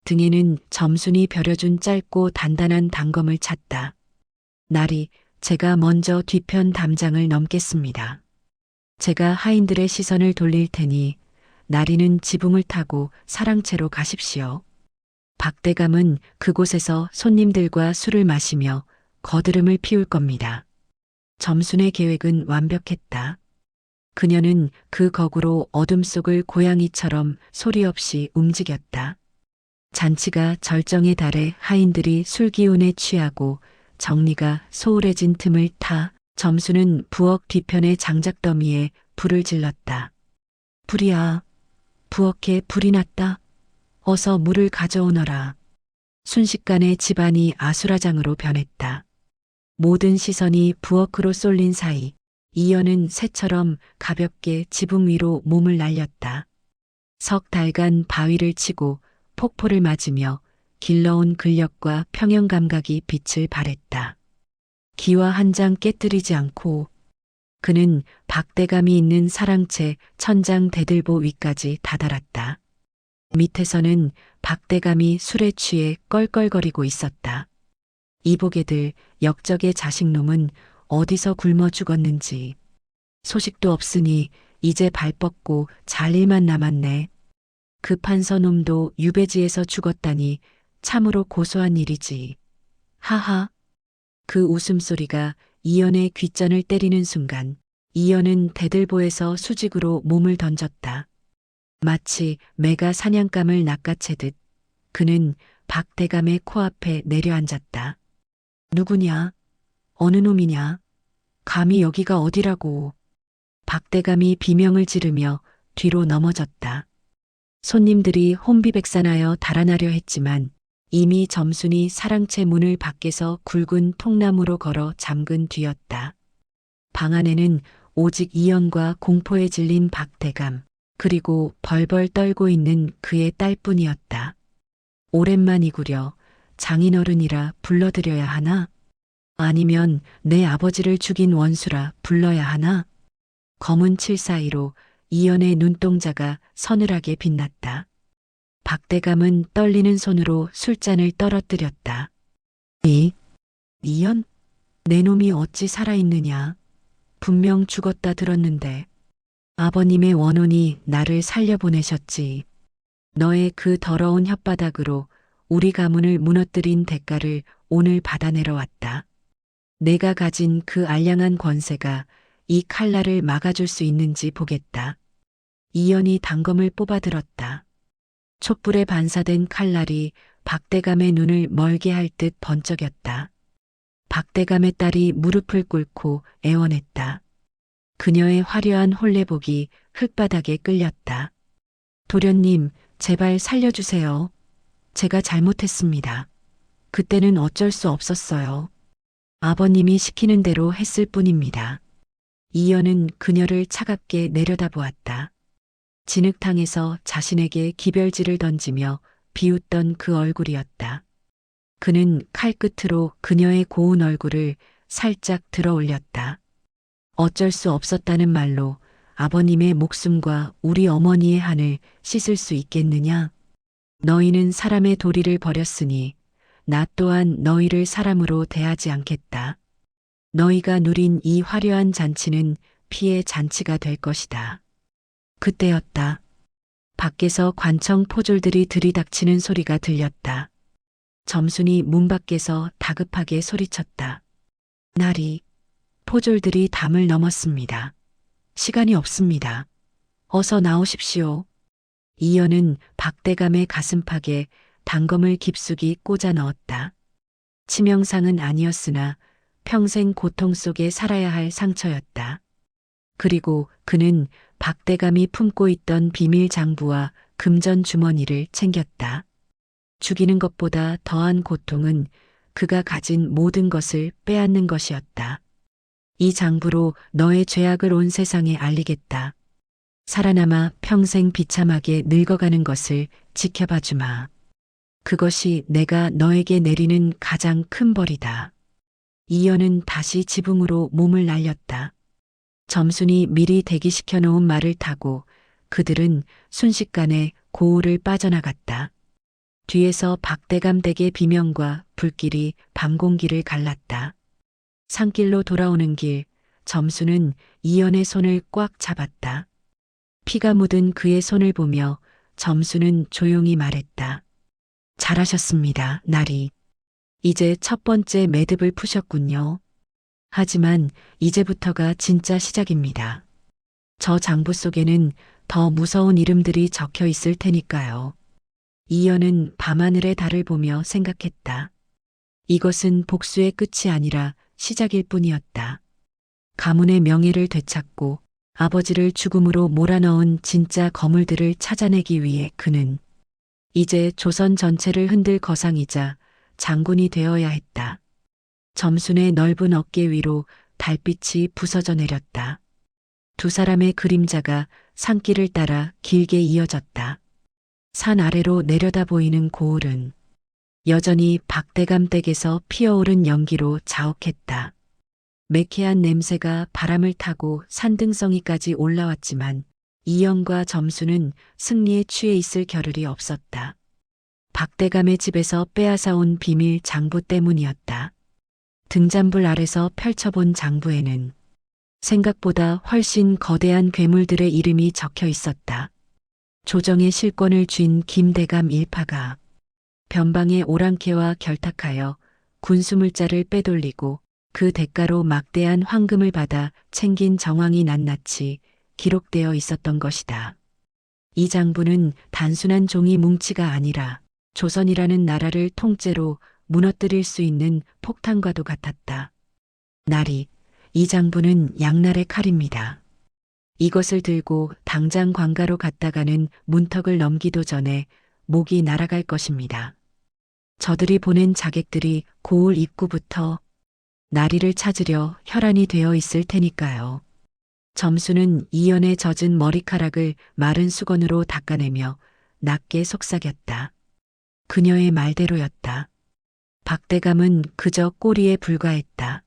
D: 등에는 점순이 벼려준 짧고 단단한 단검을 찼다. 날이 제가 먼저 뒤편 담장을 넘겠습니다. 제가 하인들의 시선을 돌릴 테니 나리는 지붕을 타고 사랑채로 가십시오. 박대감은 그곳에서 손님들과 술을 마시며 거드름을 피울 겁니다. 점순의 계획은 완벽했다. 그녀는 그 거구로 어둠 속을 고양이처럼 소리 없이 움직였다. 잔치가 절정에 달해 하인들이 술 기운에 취하고 정리가 소홀해진 틈을 타 점수는 부엌 뒤편의 장작더미에 불을 질렀다. 불이야. 부엌에 불이 났다. 어서 물을 가져오너라. 순식간에 집안이 아수라장으로 변했다. 모든 시선이 부엌으로 쏠린 사이 이연은 새처럼 가볍게 지붕 위로 몸을 날렸다. 석 달간 바위를 치고 폭포를 맞으며 길러온 근력과 평형 감각이 빛을 발했다. 기와 한 장 깨뜨리지 않고 그는 박대감이 있는 사랑채 천장 대들보 위까지 다다랐다. 밑에서는 박대감이 술에 취해 껄껄거리고 있었다. 이보게들 역적의 자식놈은 어디서 굶어 죽었는지. 소식도 없으니 이제 발 뻗고 잘 일만 남았네. 그 판서놈도 유배지에서 죽었다니 참으로 고소한 일이지. 하하. 그 웃음소리가 이연의 귓전을 때리는 순간 이연은 대들보에서 수직으로 몸을 던졌다. 마치 매가 사냥감을 낚아채듯 그는 박대감의 코앞에 내려앉았다. 누구냐? 어느 놈이냐? 감히 여기가 어디라고. 박대감이 비명을 지르며 뒤로 넘어졌다. 손님들이 혼비백산하여 달아나려 했지만 이미 점순이 사랑채 문을 밖에서 굵은 통나무로 걸어 잠근 뒤였다. 방 안에는 오직 이연과 공포에 질린 박대감, 그리고 벌벌 떨고 있는 그의 딸뿐이었다. 오랜만이구려. 장인어른이라 불러드려야 하나? 아니면 내 아버지를 죽인 원수라 불러야 하나? 검은 칠 사이로 이연의 눈동자가 서늘하게 빛났다. 박대감은 떨리는 손으로 술잔을 떨어뜨렸다. 이연? 내 놈이 어찌 살아있느냐? 분명 죽었다 들었는데. 아버님의 원혼이 나를 살려보내셨지. 너의 그 더러운 혓바닥으로 우리 가문을 무너뜨린 대가를 오늘 받아내러 왔다. 내가 가진 그 알량한 권세가 이 칼날을 막아줄 수 있는지 보겠다. 이연이 단검을 뽑아들었다. 촛불에 반사된 칼날이 박대감의 눈을 멀게 할 듯 번쩍였다. 박대감의 딸이 무릎을 꿇고 애원했다. 그녀의 화려한 홀레복이 흙바닥에 끌렸다. 도련님, 제발 살려주세요. 제가 잘못했습니다. 그때는 어쩔 수 없었어요. 아버님이 시키는 대로 했을 뿐입니다. 이연은 그녀를 차갑게 내려다보았다. 진흙탕에서 자신에게 기별지를 던지며 비웃던 그 얼굴이었다. 그는 칼끝으로 그녀의 고운 얼굴을 살짝 들어 올렸다. 어쩔 수 없었다는 말로 아버님의 목숨과 우리 어머니의 한을 씻을 수 있겠느냐? 너희는 사람의 도리를 버렸으니 나 또한 너희를 사람으로 대하지 않겠다. 너희가 누린 이 화려한 잔치는 피의 잔치가 될 것이다. 그때였다. 밖에서 관청 포졸들이 들이닥치는 소리가 들렸다. 점순이 문 밖에서 다급하게 소리쳤다. 나리, 포졸들이 담을 넘었습니다. 시간이 없습니다. 어서 나오십시오. 이연은 박대감의 가슴팍에 단검을 깊숙이 꽂아 넣었다. 치명상은 아니었으나 평생 고통 속에 살아야 할 상처였다. 그리고 그는 박대감이 품고 있던 비밀 장부와 금전 주머니를 챙겼다. 죽이는 것보다 더한 고통은 그가 가진 모든 것을 빼앗는 것이었다. 이 장부로 너의 죄악을 온 세상에 알리겠다. 살아남아 평생 비참하게 늙어가는 것을 지켜봐 주마. 그것이 내가 너에게 내리는 가장 큰 벌이다. 이연은 다시 지붕으로 몸을 날렸다. 점순이 미리 대기시켜 놓은 말을 타고 그들은 순식간에 고을을 빠져나갔다. 뒤에서 박대감 댁의 비명과 불길이 밤공기를 갈랐다. 산길로 돌아오는 길, 점수는 이연의 손을 꽉 잡았다. 피가 묻은 그의 손을 보며 점수는 조용히 말했다. 잘하셨습니다, 나리. 이제 첫 번째 매듭을 푸셨군요. 하지만 이제부터가 진짜 시작입니다. 저 장부 속에는 더 무서운 이름들이 적혀 있을 테니까요. 이연은 밤하늘의 달을 보며 생각했다. 이것은 복수의 끝이 아니라 시작일 뿐이었다. 가문의 명예를 되찾고 아버지를 죽음으로 몰아넣은 진짜 거물들을 찾아내기 위해 그는 이제 조선 전체를 흔들 거상이자 장군이 되어야 했다. 점순의 넓은 어깨 위로 달빛이 부서져 내렸다. 두 사람의 그림자가 산길을 따라 길게 이어졌다. 산 아래로 내려다 보이는 고을은 여전히 박대감 댁에서 피어오른 연기로 자욱했다. 매캐한 냄새가 바람을 타고 산등성이까지 올라왔지만 이영과 점수는 승리에 취해 있을 겨를이 없었다. 박대감의 집에서 빼앗아온 비밀 장부 때문이었다. 등잔불 아래서 펼쳐본 장부에는 생각보다 훨씬 거대한 괴물들의 이름이 적혀 있었다. 조정의 실권을 쥔 김대감 일파가 변방의 오랑캐와 결탁하여 군수물자를 빼돌리고 그 대가로 막대한 황금을 받아 챙긴 정황이 낱낱이 기록되어 있었던 것이다. 이 장부는 단순한 종이 뭉치가 아니라 조선이라는 나라를 통째로 무너뜨릴 수 있는 폭탄과도 같았다. 나리, 이 장부는 양날의 칼입니다. 이것을 들고 당장 관가로 갔다가는 문턱을 넘기도 전에 목이 날아갈 것입니다. 저들이 보낸 자객들이 고을 입구부터 나리를 찾으려 혈안이 되어 있을 테니까요. 점수는 이연에 젖은 머리카락을 마른 수건으로 닦아내며 낮게 속삭였다. 그녀의 말대로였다. 박대감은 그저 꼬리에 불과했다.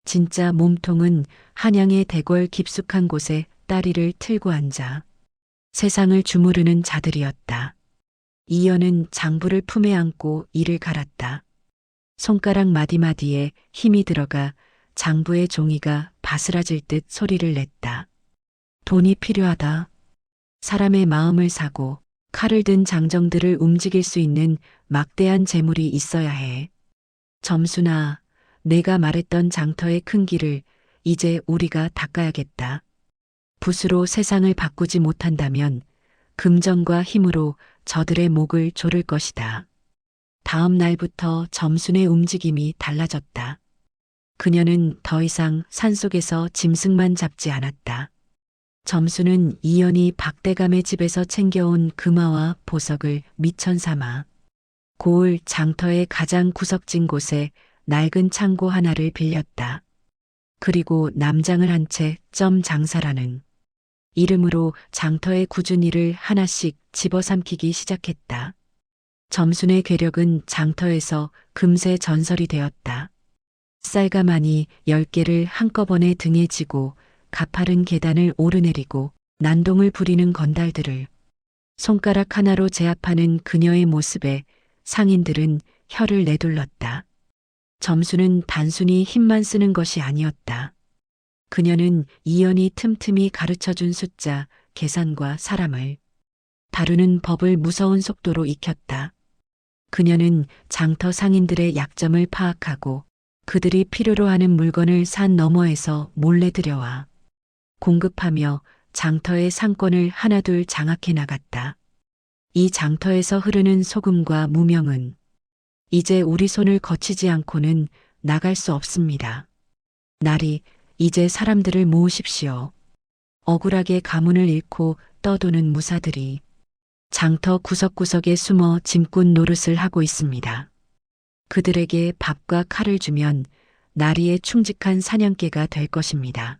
D: 진짜 몸통은 한양의 대궐 깊숙한 곳에 다리를 틀고 앉아 세상을 주무르는 자들이었다. 이연은 장부를 품에 안고 이를 갈았다. 손가락 마디마디에 힘이 들어가 장부의 종이가 바스라질 듯 소리를 냈다. 돈이 필요하다. 사람의 마음을 사고 칼을 든 장정들을 움직일 수 있는 막대한 재물이 있어야 해. 점수나 내가 말했던 장터의 큰 길을 이제 우리가 닦아야겠다. 붓으로 세상을 바꾸지 못한다면 금전과 힘으로 저들의 목을 조를 것이다. 다음 날부터 점순의 움직임이 달라졌다. 그녀는 더 이상 산속에서 짐승만 잡지 않았다. 점수는 이연이 박대감의 집에서 챙겨온 금화와 보석을 미천 삼아 고을 장터의 가장 구석진 곳에 낡은 창고 하나를 빌렸다. 그리고 남장을 한 채 점 장사라는 이름으로 장터의 굳은 일을 하나씩 집어삼키기 시작했다. 점순의 괴력은 장터에서 금세 전설이 되었다. 쌀가마니 10개를 한꺼번에 등에 지고 가파른 계단을 오르내리고 난동을 부리는 건달들을 손가락 하나로 제압하는 그녀의 모습에 상인들은 혀를 내둘렀다. 점수는 단순히 힘만 쓰는 것이 아니었다. 그녀는 이연이 틈틈이 가르쳐준 숫자, 계산과 사람을 다루는 법을 무서운 속도로 익혔다. 그녀는 장터 상인들의 약점을 파악하고 그들이 필요로 하는 물건을 산 너머에서 몰래 들여와 공급하며 장터의 상권을 하나둘 장악해 나갔다. 이 장터에서 흐르는 소금과 무명은 이제 우리 손을 거치지 않고는 나갈 수 없습니다. 날이 이제 사람들을 모으십시오. 억울하게 가문을 잃고 떠도는 무사들이 장터 구석구석에 숨어 짐꾼 노릇을 하고 있습니다. 그들에게 밥과 칼을 주면 나리의 충직한 사냥개가 될 것입니다.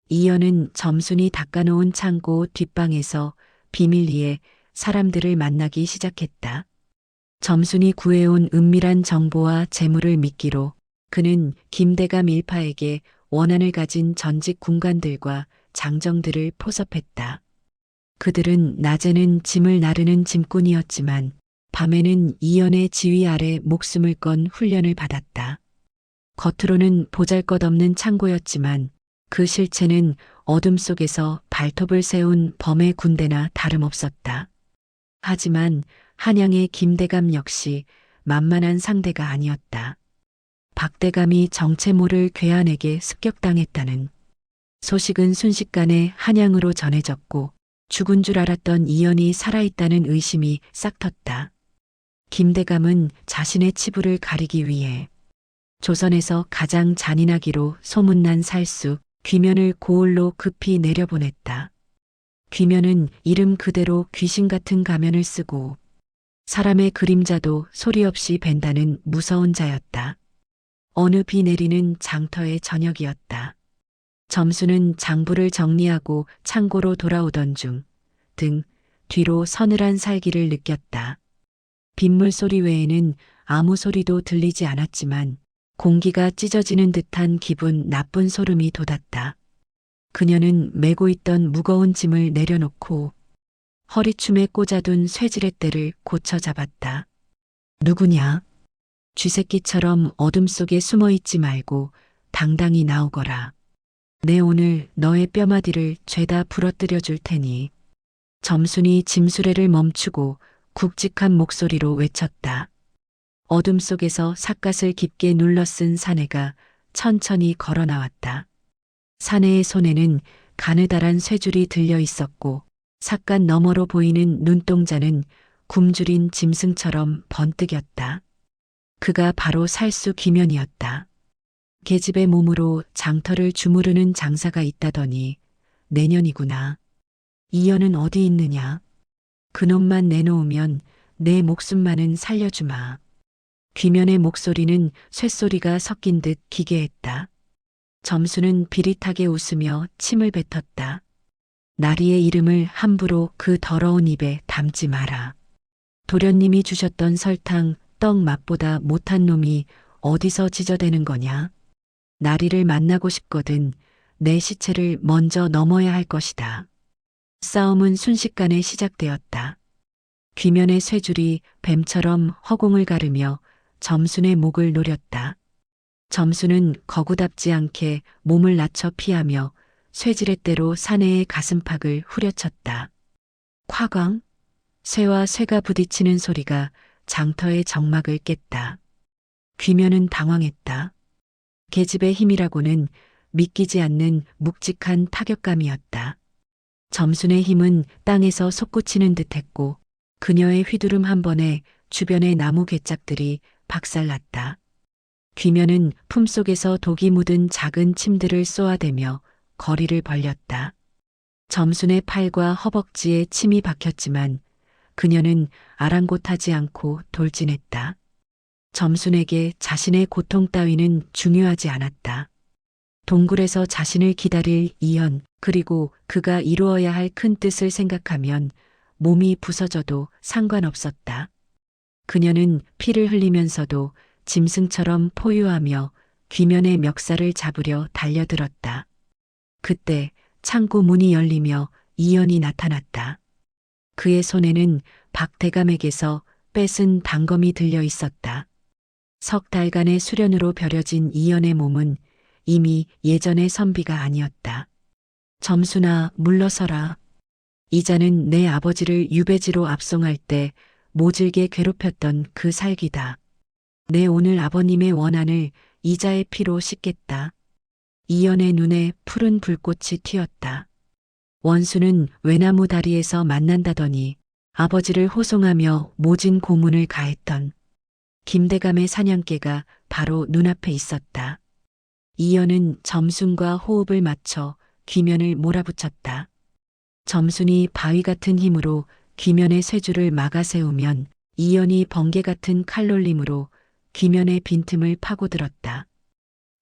D: 이연은 점순이 닦아놓은 창고 뒷방에서 비밀리에 사람들을 만나기 시작했다. 점순이 구해온 은밀한 정보와 재물을 미끼로 그는 김대감 일파에게 원한을 가진 전직 군관들과 장정들을 포섭했다. 그들은 낮에는 짐을 나르는 짐꾼이었지만 밤에는 이연의 지휘 아래 목숨을 건 훈련을 받았다. 겉으로는 보잘것없는 창고였지만 그 실체는 어둠 속에서 발톱을 세운 범의 군대나 다름없었다. 하지만 한양의 김대감 역시 만만한 상대가 아니었다. 박대감이 정체모를 괴한에게 습격당했다는 소식은 순식간에 한양으로 전해졌고 죽은 줄 알았던 이연이 살아있다는 의심이 싹 텄다. 김대감은 자신의 치부를 가리기 위해 조선에서 가장 잔인하기로 소문난 살수 귀면을 고을로 급히 내려보냈다. 귀면은 이름 그대로 귀신 같은 가면을 쓰고 사람의 그림자도 소리 없이 벤다는 무서운 자였다. 어느 비 내리는 장터의 저녁이었다. 점수는 장부를 정리하고 창고로 돌아오던 중 등 뒤로 서늘한 살기를 느꼈다. 빗물 소리 외에는 아무 소리도 들리지 않았지만 공기가 찢어지는 듯한 기분 나쁜 소름이 돋았다. 그녀는 메고 있던 무거운 짐을 내려놓고 허리춤에 꽂아둔 쇠지렛대를 고쳐 잡았다. 누구냐? 쥐새끼처럼 어둠 속에 숨어 있지 말고 당당히 나오거라. 내 오늘 너의 뼈마디를 죄다 부러뜨려 줄 테니. 점순이 짐수레를 멈추고 굵직한 목소리로 외쳤다. 어둠 속에서 삿갓을 깊게 눌러 쓴 사내가 천천히 걸어 나왔다. 사내의 손에는 가느다란 쇠줄이 들려 있었고 삿갓 너머로 보이는 눈동자는 굶주린 짐승처럼 번뜩였다. 그가 바로 살수 귀면이었다. 계집의 몸으로 장터를 주무르는 장사가 있다더니 내년이구나. 이연은 어디 있느냐? 그놈만 내놓으면 내 목숨만은 살려주마. 귀면의 목소리는 쇳소리가 섞인 듯 기괴했다. 점수는 비릿하게 웃으며 침을 뱉었다. 나리의 이름을 함부로 그 더러운 입에 담지 마라. 도련님이 주셨던 설탕, 떡 맛보다 못한 놈이 어디서 지저대는 거냐? 나리를 만나고 싶거든 내 시체를 먼저 넘어야 할 것이다. 싸움은 순식간에 시작되었다. 귀면의 쇠줄이 뱀처럼 허공을 가르며 점순의 목을 노렸다. 점순은 거구답지 않게 몸을 낮춰 피하며 쇠지렛대로 사내의 가슴팍을 후려쳤다. 콱광! 쇠와 쇠가 부딪히는 소리가 장터의 정막을 깼다. 귀면은 당황했다. 계집의 힘이라고는 믿기지 않는 묵직한 타격감이었다. 점순의 힘은 땅에서 솟구치는 듯했고 그녀의 휘두름 한 번에 주변의 나무 괴짝들이 박살났다. 귀면은 품속에서 독이 묻은 작은 침들을 쏘아대며 거리를 벌렸다. 점순의 팔과 허벅지에 침이 박혔지만 그녀는 아랑곳하지 않고 돌진했다. 점순에게 자신의 고통 따위는 중요하지 않았다. 동굴에서 자신을 기다릴 이연 그리고 그가 이루어야 할 큰 뜻을 생각하면 몸이 부서져도 상관없었다. 그녀는 피를 흘리면서도 짐승처럼 포효하며 귀면의 멱살을 잡으려 달려들었다. 그때 창고 문이 열리며 이연이 나타났다. 그의 손에는 박대감에게서 뺏은 단검이 들려 있었다. 석 달간의 수련으로 벼려진 이연의 몸은 이미 예전의 선비가 아니었다. 점순아, 물러서라. 이자는 내 아버지를 유배지로 압송할 때 모질게 괴롭혔던 그 살기다. 내 오늘 아버님의 원한을 이자의 피로 씻겠다. 이연의 눈에 푸른 불꽃이 튀었다. 원수는 외나무 다리에서 만난다더니 아버지를 호송하며 모진 고문을 가했던 김대감의 사냥개가 바로 눈앞에 있었다. 이연은 점순과 호흡을 맞춰 귀면을 몰아붙였다. 점순이 바위 같은 힘으로 귀면의 쇠줄을 막아 세우면 이연이 번개 같은 칼놀림으로 귀면의 빈틈을 파고들었다.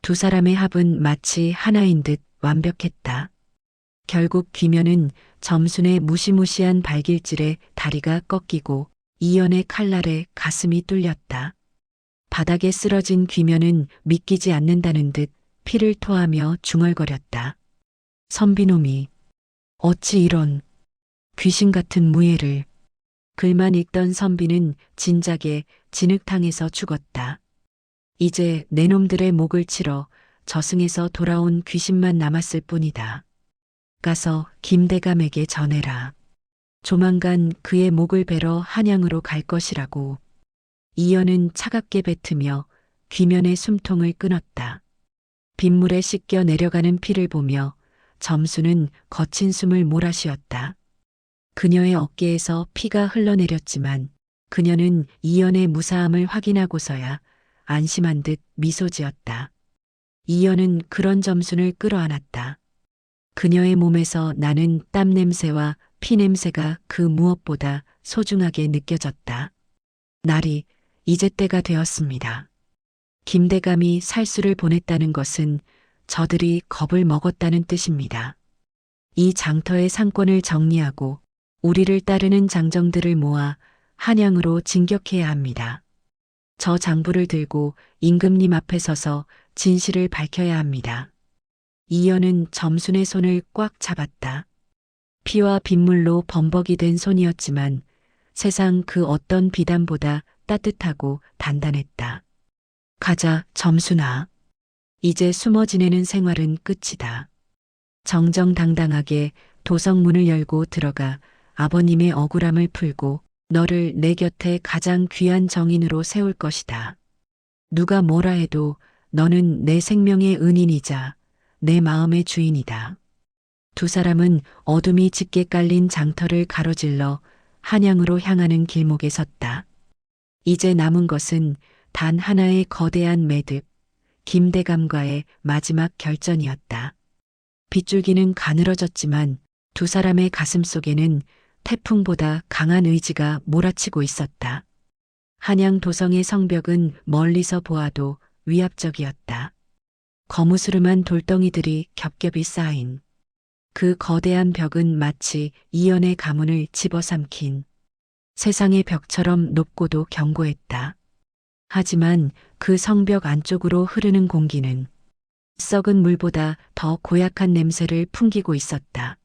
D: 두 사람의 합은 마치 하나인 듯 완벽했다. 결국 귀면은 점순의 무시무시한 발길질에 다리가 꺾이고 이연의 칼날에 가슴이 뚫렸다. 바닥에 쓰러진 귀면은 믿기지 않는다는 듯 피를 토하며 중얼거렸다. 선비놈이 어찌 이런 귀신 같은 무예를. 글만 읽던 선비는 진작에 진흙탕에서 죽었다. 이제 내 놈들의 목을 치러 저승에서 돌아온 귀신만 남았을 뿐이다. 가서 김대감에게 전해라. 조만간 그의 목을 베러 한양으로 갈 것이라고. 이연은 차갑게 뱉으며 귀면의 숨통을 끊었다. 빗물에 씻겨 내려가는 피를 보며 점수는 거친 숨을 몰아쉬었다. 그녀의 어깨에서 피가 흘러내렸지만 그녀는 이연의 무사함을 확인하고서야 안심한 듯 미소 지었다. 이연은 그런 점순을 끌어안았다. 그녀의 몸에서 나는 땀 냄새와 피 냄새가 그 무엇보다 소중하게 느껴졌다. 날이 이제 때가 되었습니다. 김대감이 살수를 보냈다는 것은 저들이 겁을 먹었다는 뜻입니다. 이 장터의 상권을 정리하고 우리를 따르는 장정들을 모아 한양으로 진격해야 합니다. 저 장부를 들고 임금님 앞에 서서 진실을 밝혀야 합니다. 이연은 점순의 손을 꽉 잡았다. 피와 빗물로 범벅이 된 손이었지만 세상 그 어떤 비단보다 따뜻하고 단단했다. 가자, 점순아. 이제 숨어 지내는 생활은 끝이다. 정정당당하게 도성문을 열고 들어가 아버님의 억울함을 풀고 너를 내 곁에 가장 귀한 정인으로 세울 것이다. 누가 뭐라 해도 너는 내 생명의 은인이자 내 마음의 주인이다. 두 사람은 어둠이 짙게 깔린 장터를 가로질러 한양으로 향하는 길목에 섰다. 이제 남은 것은 단 하나의 거대한 매듭, 김대감과의 마지막 결전이었다. 빗줄기는 가늘어졌지만 두 사람의 가슴 속에는 태풍보다 강한 의지가 몰아치고 있었다. 한양 도성의 성벽은 멀리서 보아도 위압적이었다. 거무스름한 돌덩이들이 겹겹이 쌓인 그 거대한 벽은 마치 이연의 가문을 집어삼킨 세상의 벽처럼 높고도 견고했다. 하지만 그 성벽 안쪽으로 흐르는 공기는 썩은 물보다 더 고약한 냄새를 풍기고 있었다.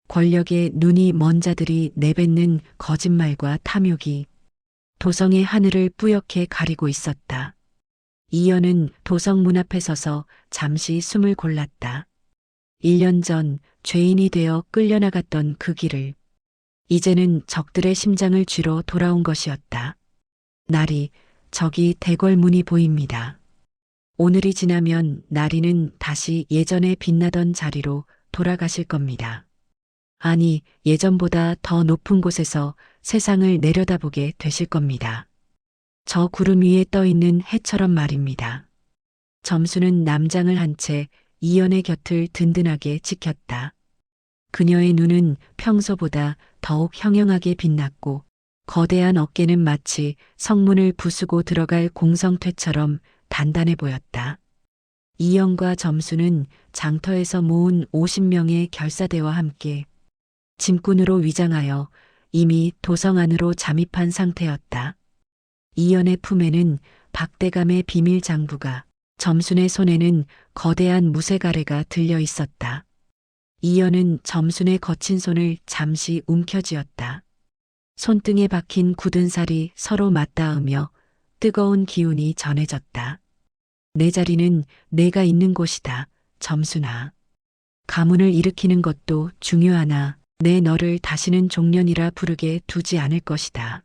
D: 권력의 눈이 먼 자들이 내뱉는 거짓말과 탐욕이 도성의 하늘을 뿌옇게 가리고 있었다. 이연은 도성 문 앞에 서서 잠시 숨을 골랐다. 1년 전 죄인이 되어 끌려나갔던 그 길을 이제는 적들의 심장을 쥐러 돌아온 것이었다. 날이 저기 대궐문이 보입니다. 오늘이 지나면 나리는 다시 예전에 빛나던 자리로 돌아가실 겁니다. 아니, 예전보다 더 높은 곳에서 세상을 내려다보게 되실 겁니다. 저 구름 위에 떠 있는 해처럼 말입니다. 점수는 남장을 한 채 이연의 곁을 든든하게 지켰다. 그녀의 눈은 평소보다 더욱 형형하게 빛났고 거대한 어깨는 마치 성문을 부수고 들어갈 공성퇴처럼 단단해 보였다. 이연과 점수는 장터에서 모은 50명의 결사대와 함께 짐꾼으로 위장하여 이미 도성 안으로 잠입한 상태였다. 이연의 품에는 박대감의 비밀 장부가, 점순의 손에는 거대한 무쇠가래가 들려 있었다. 이연은 점순의 거친 손을 잠시 움켜쥐었다. 손등에 박힌 굳은 살이 서로 맞닿으며 뜨거운 기운이 전해졌다. 내 자리는 내가 있는 곳이다, 점순아. 가문을 일으키는 것도 중요하나 내 너를 다시는 종년이라 부르게 두지 않을 것이다.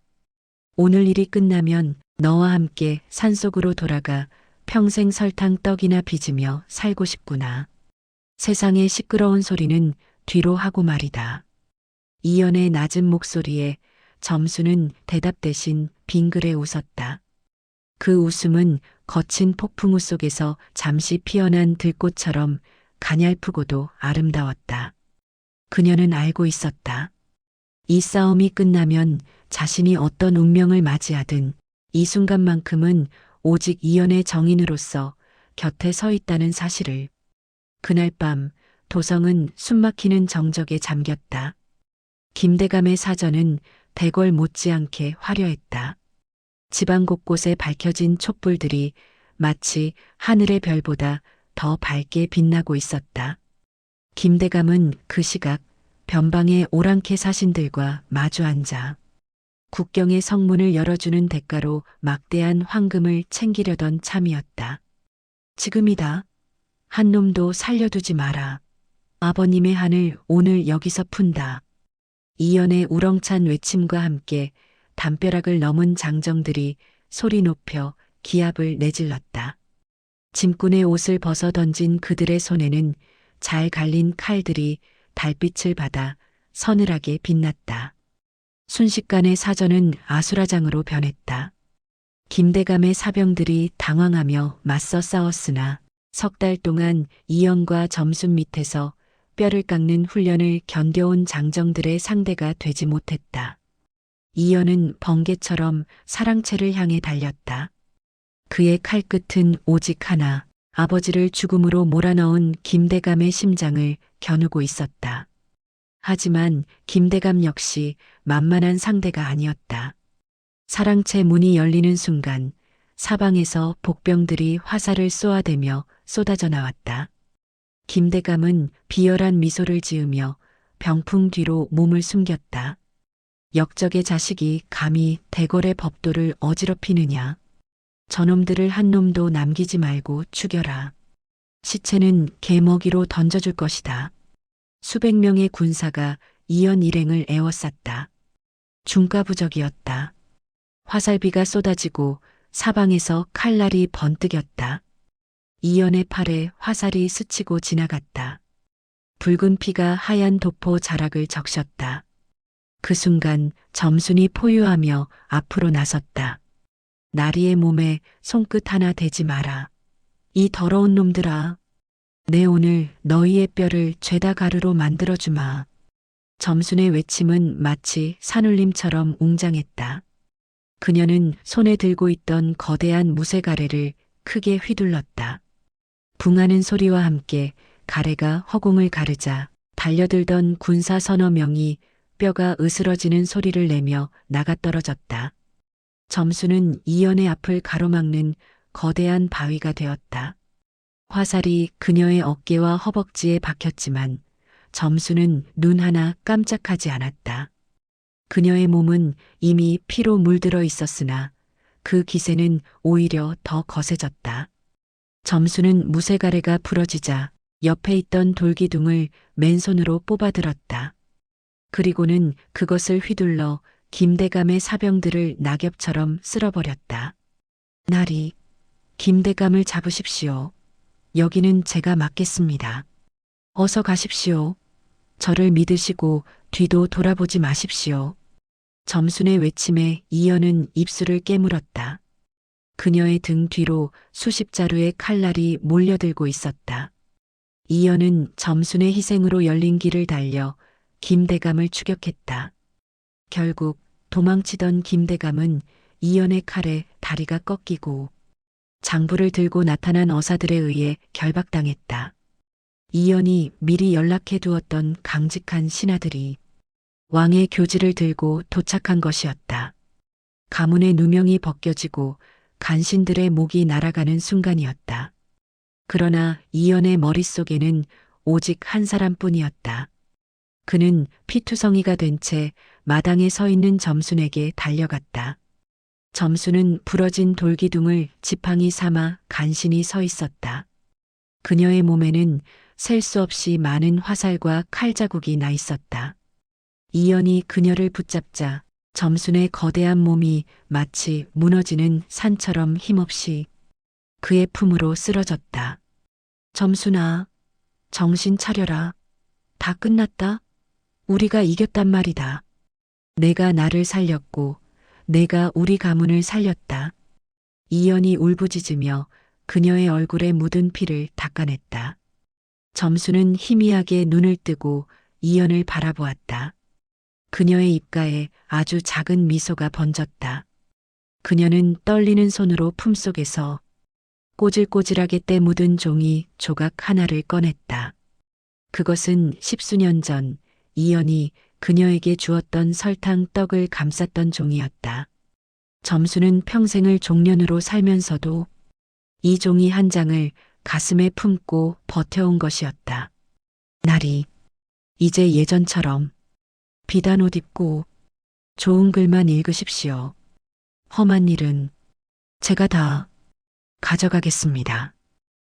D: 오늘 일이 끝나면 너와 함께 산속으로 돌아가 평생 설탕 떡이나 빚으며 살고 싶구나. 세상의 시끄러운 소리는 뒤로 하고 말이다. 이연의 낮은 목소리에 점수는 대답 대신 빙그레 웃었다. 그 웃음은 거친 폭풍우 속에서 잠시 피어난 들꽃처럼 가냘프고도 아름다웠다. 그녀는 알고 있었다. 이 싸움이 끝나면 자신이 어떤 운명을 맞이하든 이 순간만큼은 오직 이연의 정인으로서 곁에 서 있다는 사실을. 그날 밤 도성은 숨막히는 정적에 잠겼다. 김대감의 사전은 대궐 못지않게 화려했다. 지방 곳곳에 밝혀진 촛불들이 마치 하늘의 별보다 더 밝게 빛나고 있었다. 김대감은 그 시각 변방의 오랑캐 사신들과 마주 앉아 국경의 성문을 열어주는 대가로 막대한 황금을 챙기려던 참이었다. 지금이다. 한 놈도 살려두지 마라. 아버님의 한을 오늘 여기서 푼다. 이연의 우렁찬 외침과 함께 담벼락을 넘은 장정들이 소리 높여 기합을 내질렀다. 짐꾼의 옷을 벗어 던진 그들의 손에는 잘 갈린 칼들이 달빛을 받아 서늘하게 빛났다. 순식간에 사전은 아수라장으로 변했다. 김대감의 사병들이 당황하며 맞서 싸웠으나 석 달 동안 이연과 점순 밑에서 뼈를 깎는 훈련을 견뎌온 장정들의 상대가 되지 못했다. 이연은 번개처럼 사랑채를 향해 달렸다. 그의 칼끝은 오직 하나, 아버지를 죽음으로 몰아넣은 김대감의 심장을 겨누고 있었다. 하지만 김대감 역시 만만한 상대가 아니었다. 사랑채 문이 열리는 순간 사방에서 복병들이 화살을 쏘아대며 쏟아져 나왔다. 김대감은 비열한 미소를 지으며 병풍 뒤로 몸을 숨겼다. 역적의 자식이 감히 대궐의 법도를 어지럽히느냐. 저놈들을 한 놈도 남기지 말고 죽여라. 시체는 개먹이로 던져줄 것이다. 수백 명의 군사가 이연 일행을 에워쌌다. 중가부적이었다. 화살비가 쏟아지고 사방에서 칼날이 번뜩였다. 이연의 팔에 화살이 스치고 지나갔다. 붉은 피가 하얀 도포 자락을 적셨다. 그 순간 점순이 포효하며 앞으로 나섰다. 나리의 몸에 손끝 하나 대지 마라. 이 더러운 놈들아. 내 오늘 너희의 뼈를 죄다 가루로 만들어주마. 점순의 외침은 마치 산울림처럼 웅장했다. 그녀는 손에 들고 있던 거대한 무쇠가래를 크게 휘둘렀다. 붕하는 소리와 함께 가래가 허공을 가르자 달려들던 군사 서너 명이 뼈가 으스러지는 소리를 내며 나가떨어졌다. 점수는 이연의 앞을 가로막는 거대한 바위가 되었다. 화살이 그녀의 어깨와 허벅지에 박혔지만 점수는 눈 하나 깜짝하지 않았다. 그녀의 몸은 이미 피로 물들어 있었으나 그 기세는 오히려 더 거세졌다. 점수는 무쇠가래가 부러지자 옆에 있던 돌기둥을 맨손으로 뽑아들었다. 그리고는 그것을 휘둘러 김대감의 사병들을 낙엽처럼 쓸어버렸다. 나리, 김대감을 잡으십시오. 여기는 제가 맡겠습니다. 어서 가십시오. 저를 믿으시고 뒤도 돌아보지 마십시오. 점순의 외침에 이연은 입술을 깨물었다. 그녀의 등 뒤로 수십 자루의 칼날이 몰려들고 있었다. 이연은 점순의 희생으로 열린 길을 달려 김대감을 추격했다. 결국 도망치던 김대감은 이연의 칼에 다리가 꺾이고 장부를 들고 나타난 어사들에 의해 결박당했다. 이연이 미리 연락해 두었던 강직한 신하들이 왕의 교지를 들고 도착한 것이었다. 가문의 누명이 벗겨지고 간신들의 목이 날아가는 순간이었다. 그러나 이연의 머릿속에는 오직 한 사람뿐이었다. 그는 피투성이가 된 채 마당에 서 있는 점순에게 달려갔다. 점순은 부러진 돌기둥을 지팡이 삼아 간신히 서 있었다. 그녀의 몸에는 셀 수 없이 많은 화살과 칼자국이 나 있었다. 이연이 그녀를 붙잡자 점순의 거대한 몸이 마치 무너지는 산처럼 힘없이 그의 품으로 쓰러졌다. 점순아, 정신 차려라. 다 끝났다. 우리가 이겼단 말이다. 내가 나를 살렸고 내가 우리 가문을 살렸다. 이연이 울부짖으며 그녀의 얼굴에 묻은 피를 닦아냈다. 점수는 희미하게 눈을 뜨고 이연을 바라보았다. 그녀의 입가에 아주 작은 미소가 번졌다. 그녀는 떨리는 손으로 품속에서 꼬질꼬질하게 때 묻은 종이 조각 하나를 꺼냈다. 그것은 10수년 전 이연이 그녀에게 주었던 설탕 떡을 감쌌던 종이었다. 점수는 평생을 종년으로 살면서도 이 종이 한 장을 가슴에 품고 버텨온 것이었다. 나리, 이제 예전처럼 비단 옷 입고 좋은 글만 읽으십시오. 험한 일은 제가 다 가져가겠습니다.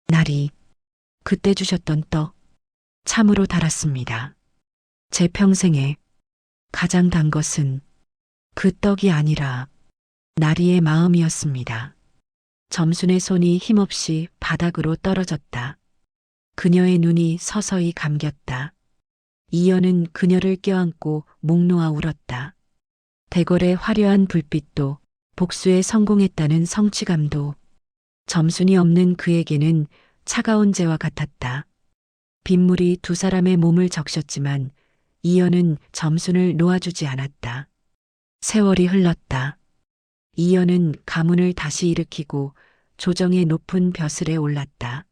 D: 나리, 그때 주셨던 떡 참으로 달았습니다. 제 평생에 가장 단 것은 그 떡이 아니라 나리의 마음이었습니다. 점순의 손이 힘없이 바닥으로 떨어졌다. 그녀의 눈이 서서히 감겼다. 이연은 그녀를 껴안고 목 놓아 울었다. 대궐의 화려한 불빛도 복수에 성공했다는 성취감도 점순이 없는 그에게는 차가운 재와 같았다. 빗물이 두 사람의 몸을 적셨지만 이연은 점순을 놓아주지 않았다. 세월이 흘렀다. 이연은 가문을 다시 일으키고 조정의 높은 벼슬에 올랐다.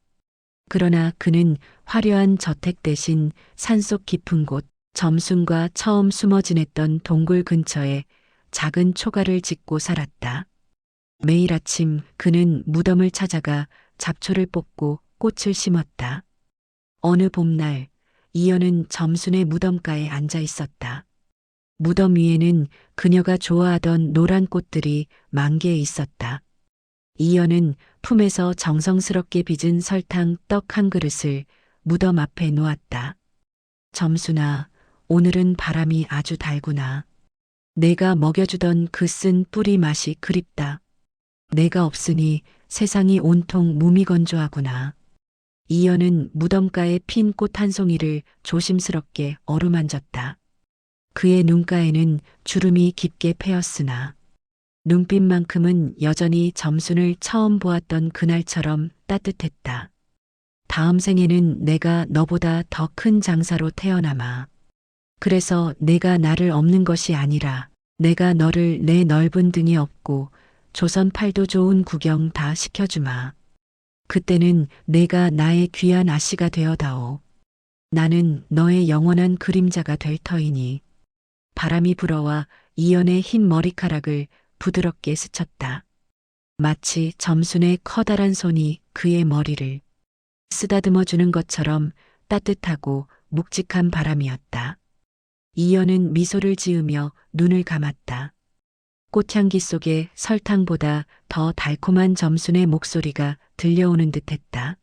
D: 그러나 그는 화려한 저택 대신 산속 깊은 곳 점순과 처음 숨어 지냈던 동굴 근처에 작은 초가를 짓고 살았다. 매일 아침 그는 무덤을 찾아가 잡초를 뽑고 꽃을 심었다. 어느 봄날 이연은 점순의 무덤가에 앉아 있었다. 무덤 위에는 그녀가 좋아하던 노란 꽃들이 만개해 있었다. 이연은 품에서 정성스럽게 빚은 설탕 떡 한 그릇을 무덤 앞에 놓았다. 점순아, 오늘은 바람이 아주 달구나. 내가 먹여주던 그 쓴 뿌리 맛이 그립다. 내가 없으니 세상이 온통 무미건조하구나. 이연은 무덤가에 핀 꽃 한 송이를 조심스럽게 어루만졌다. 그의 눈가에는 주름이 깊게 패였으나 눈빛만큼은 여전히 점순을 처음 보았던 그날처럼 따뜻했다. 다음 생에는 내가 너보다 더 큰 장사로 태어나마. 그래서 내가 나를 업는 것이 아니라 내가 너를 내 넓은 등에 업고 조선 팔도 좋은 구경 다 시켜주마. 그때는 내가 나의 귀한 아씨가 되어다오. 나는 너의 영원한 그림자가 될 터이니. 바람이 불어와 이연의 흰 머리카락을 부드럽게 스쳤다. 마치 점순의 커다란 손이 그의 머리를 쓰다듬어 주는 것처럼 따뜻하고 묵직한 바람이었다. 이연은 미소를 지으며 눈을 감았다. 꽃향기 속에 설탕보다 더 달콤한 점순의 목소리가 들려오는 듯했다.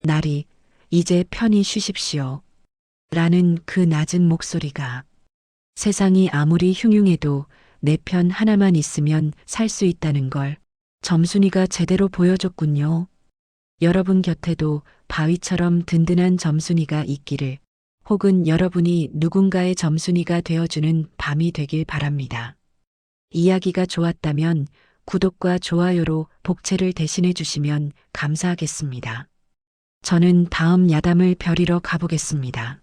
D: 나리, 이제 편히 쉬십시오. 라는 그 낮은 목소리가 세상이 아무리 흉흉해도 내 편 하나만 있으면 살 수 있다는 걸 점순이가 제대로 보여줬군요. 여러분 곁에도 바위처럼 든든한 점순이가 있기를, 혹은 여러분이 누군가의 점순이가 되어주는 밤이 되길 바랍니다. 이야기가 좋았다면 구독과 좋아요로 복채를 대신해 주시면 감사하겠습니다. 저는 다음 야담을 벼리러 가보겠습니다.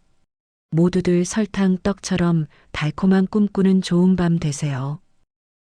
D: 모두들 설탕 떡처럼 달콤한 꿈꾸는 좋은 밤 되세요.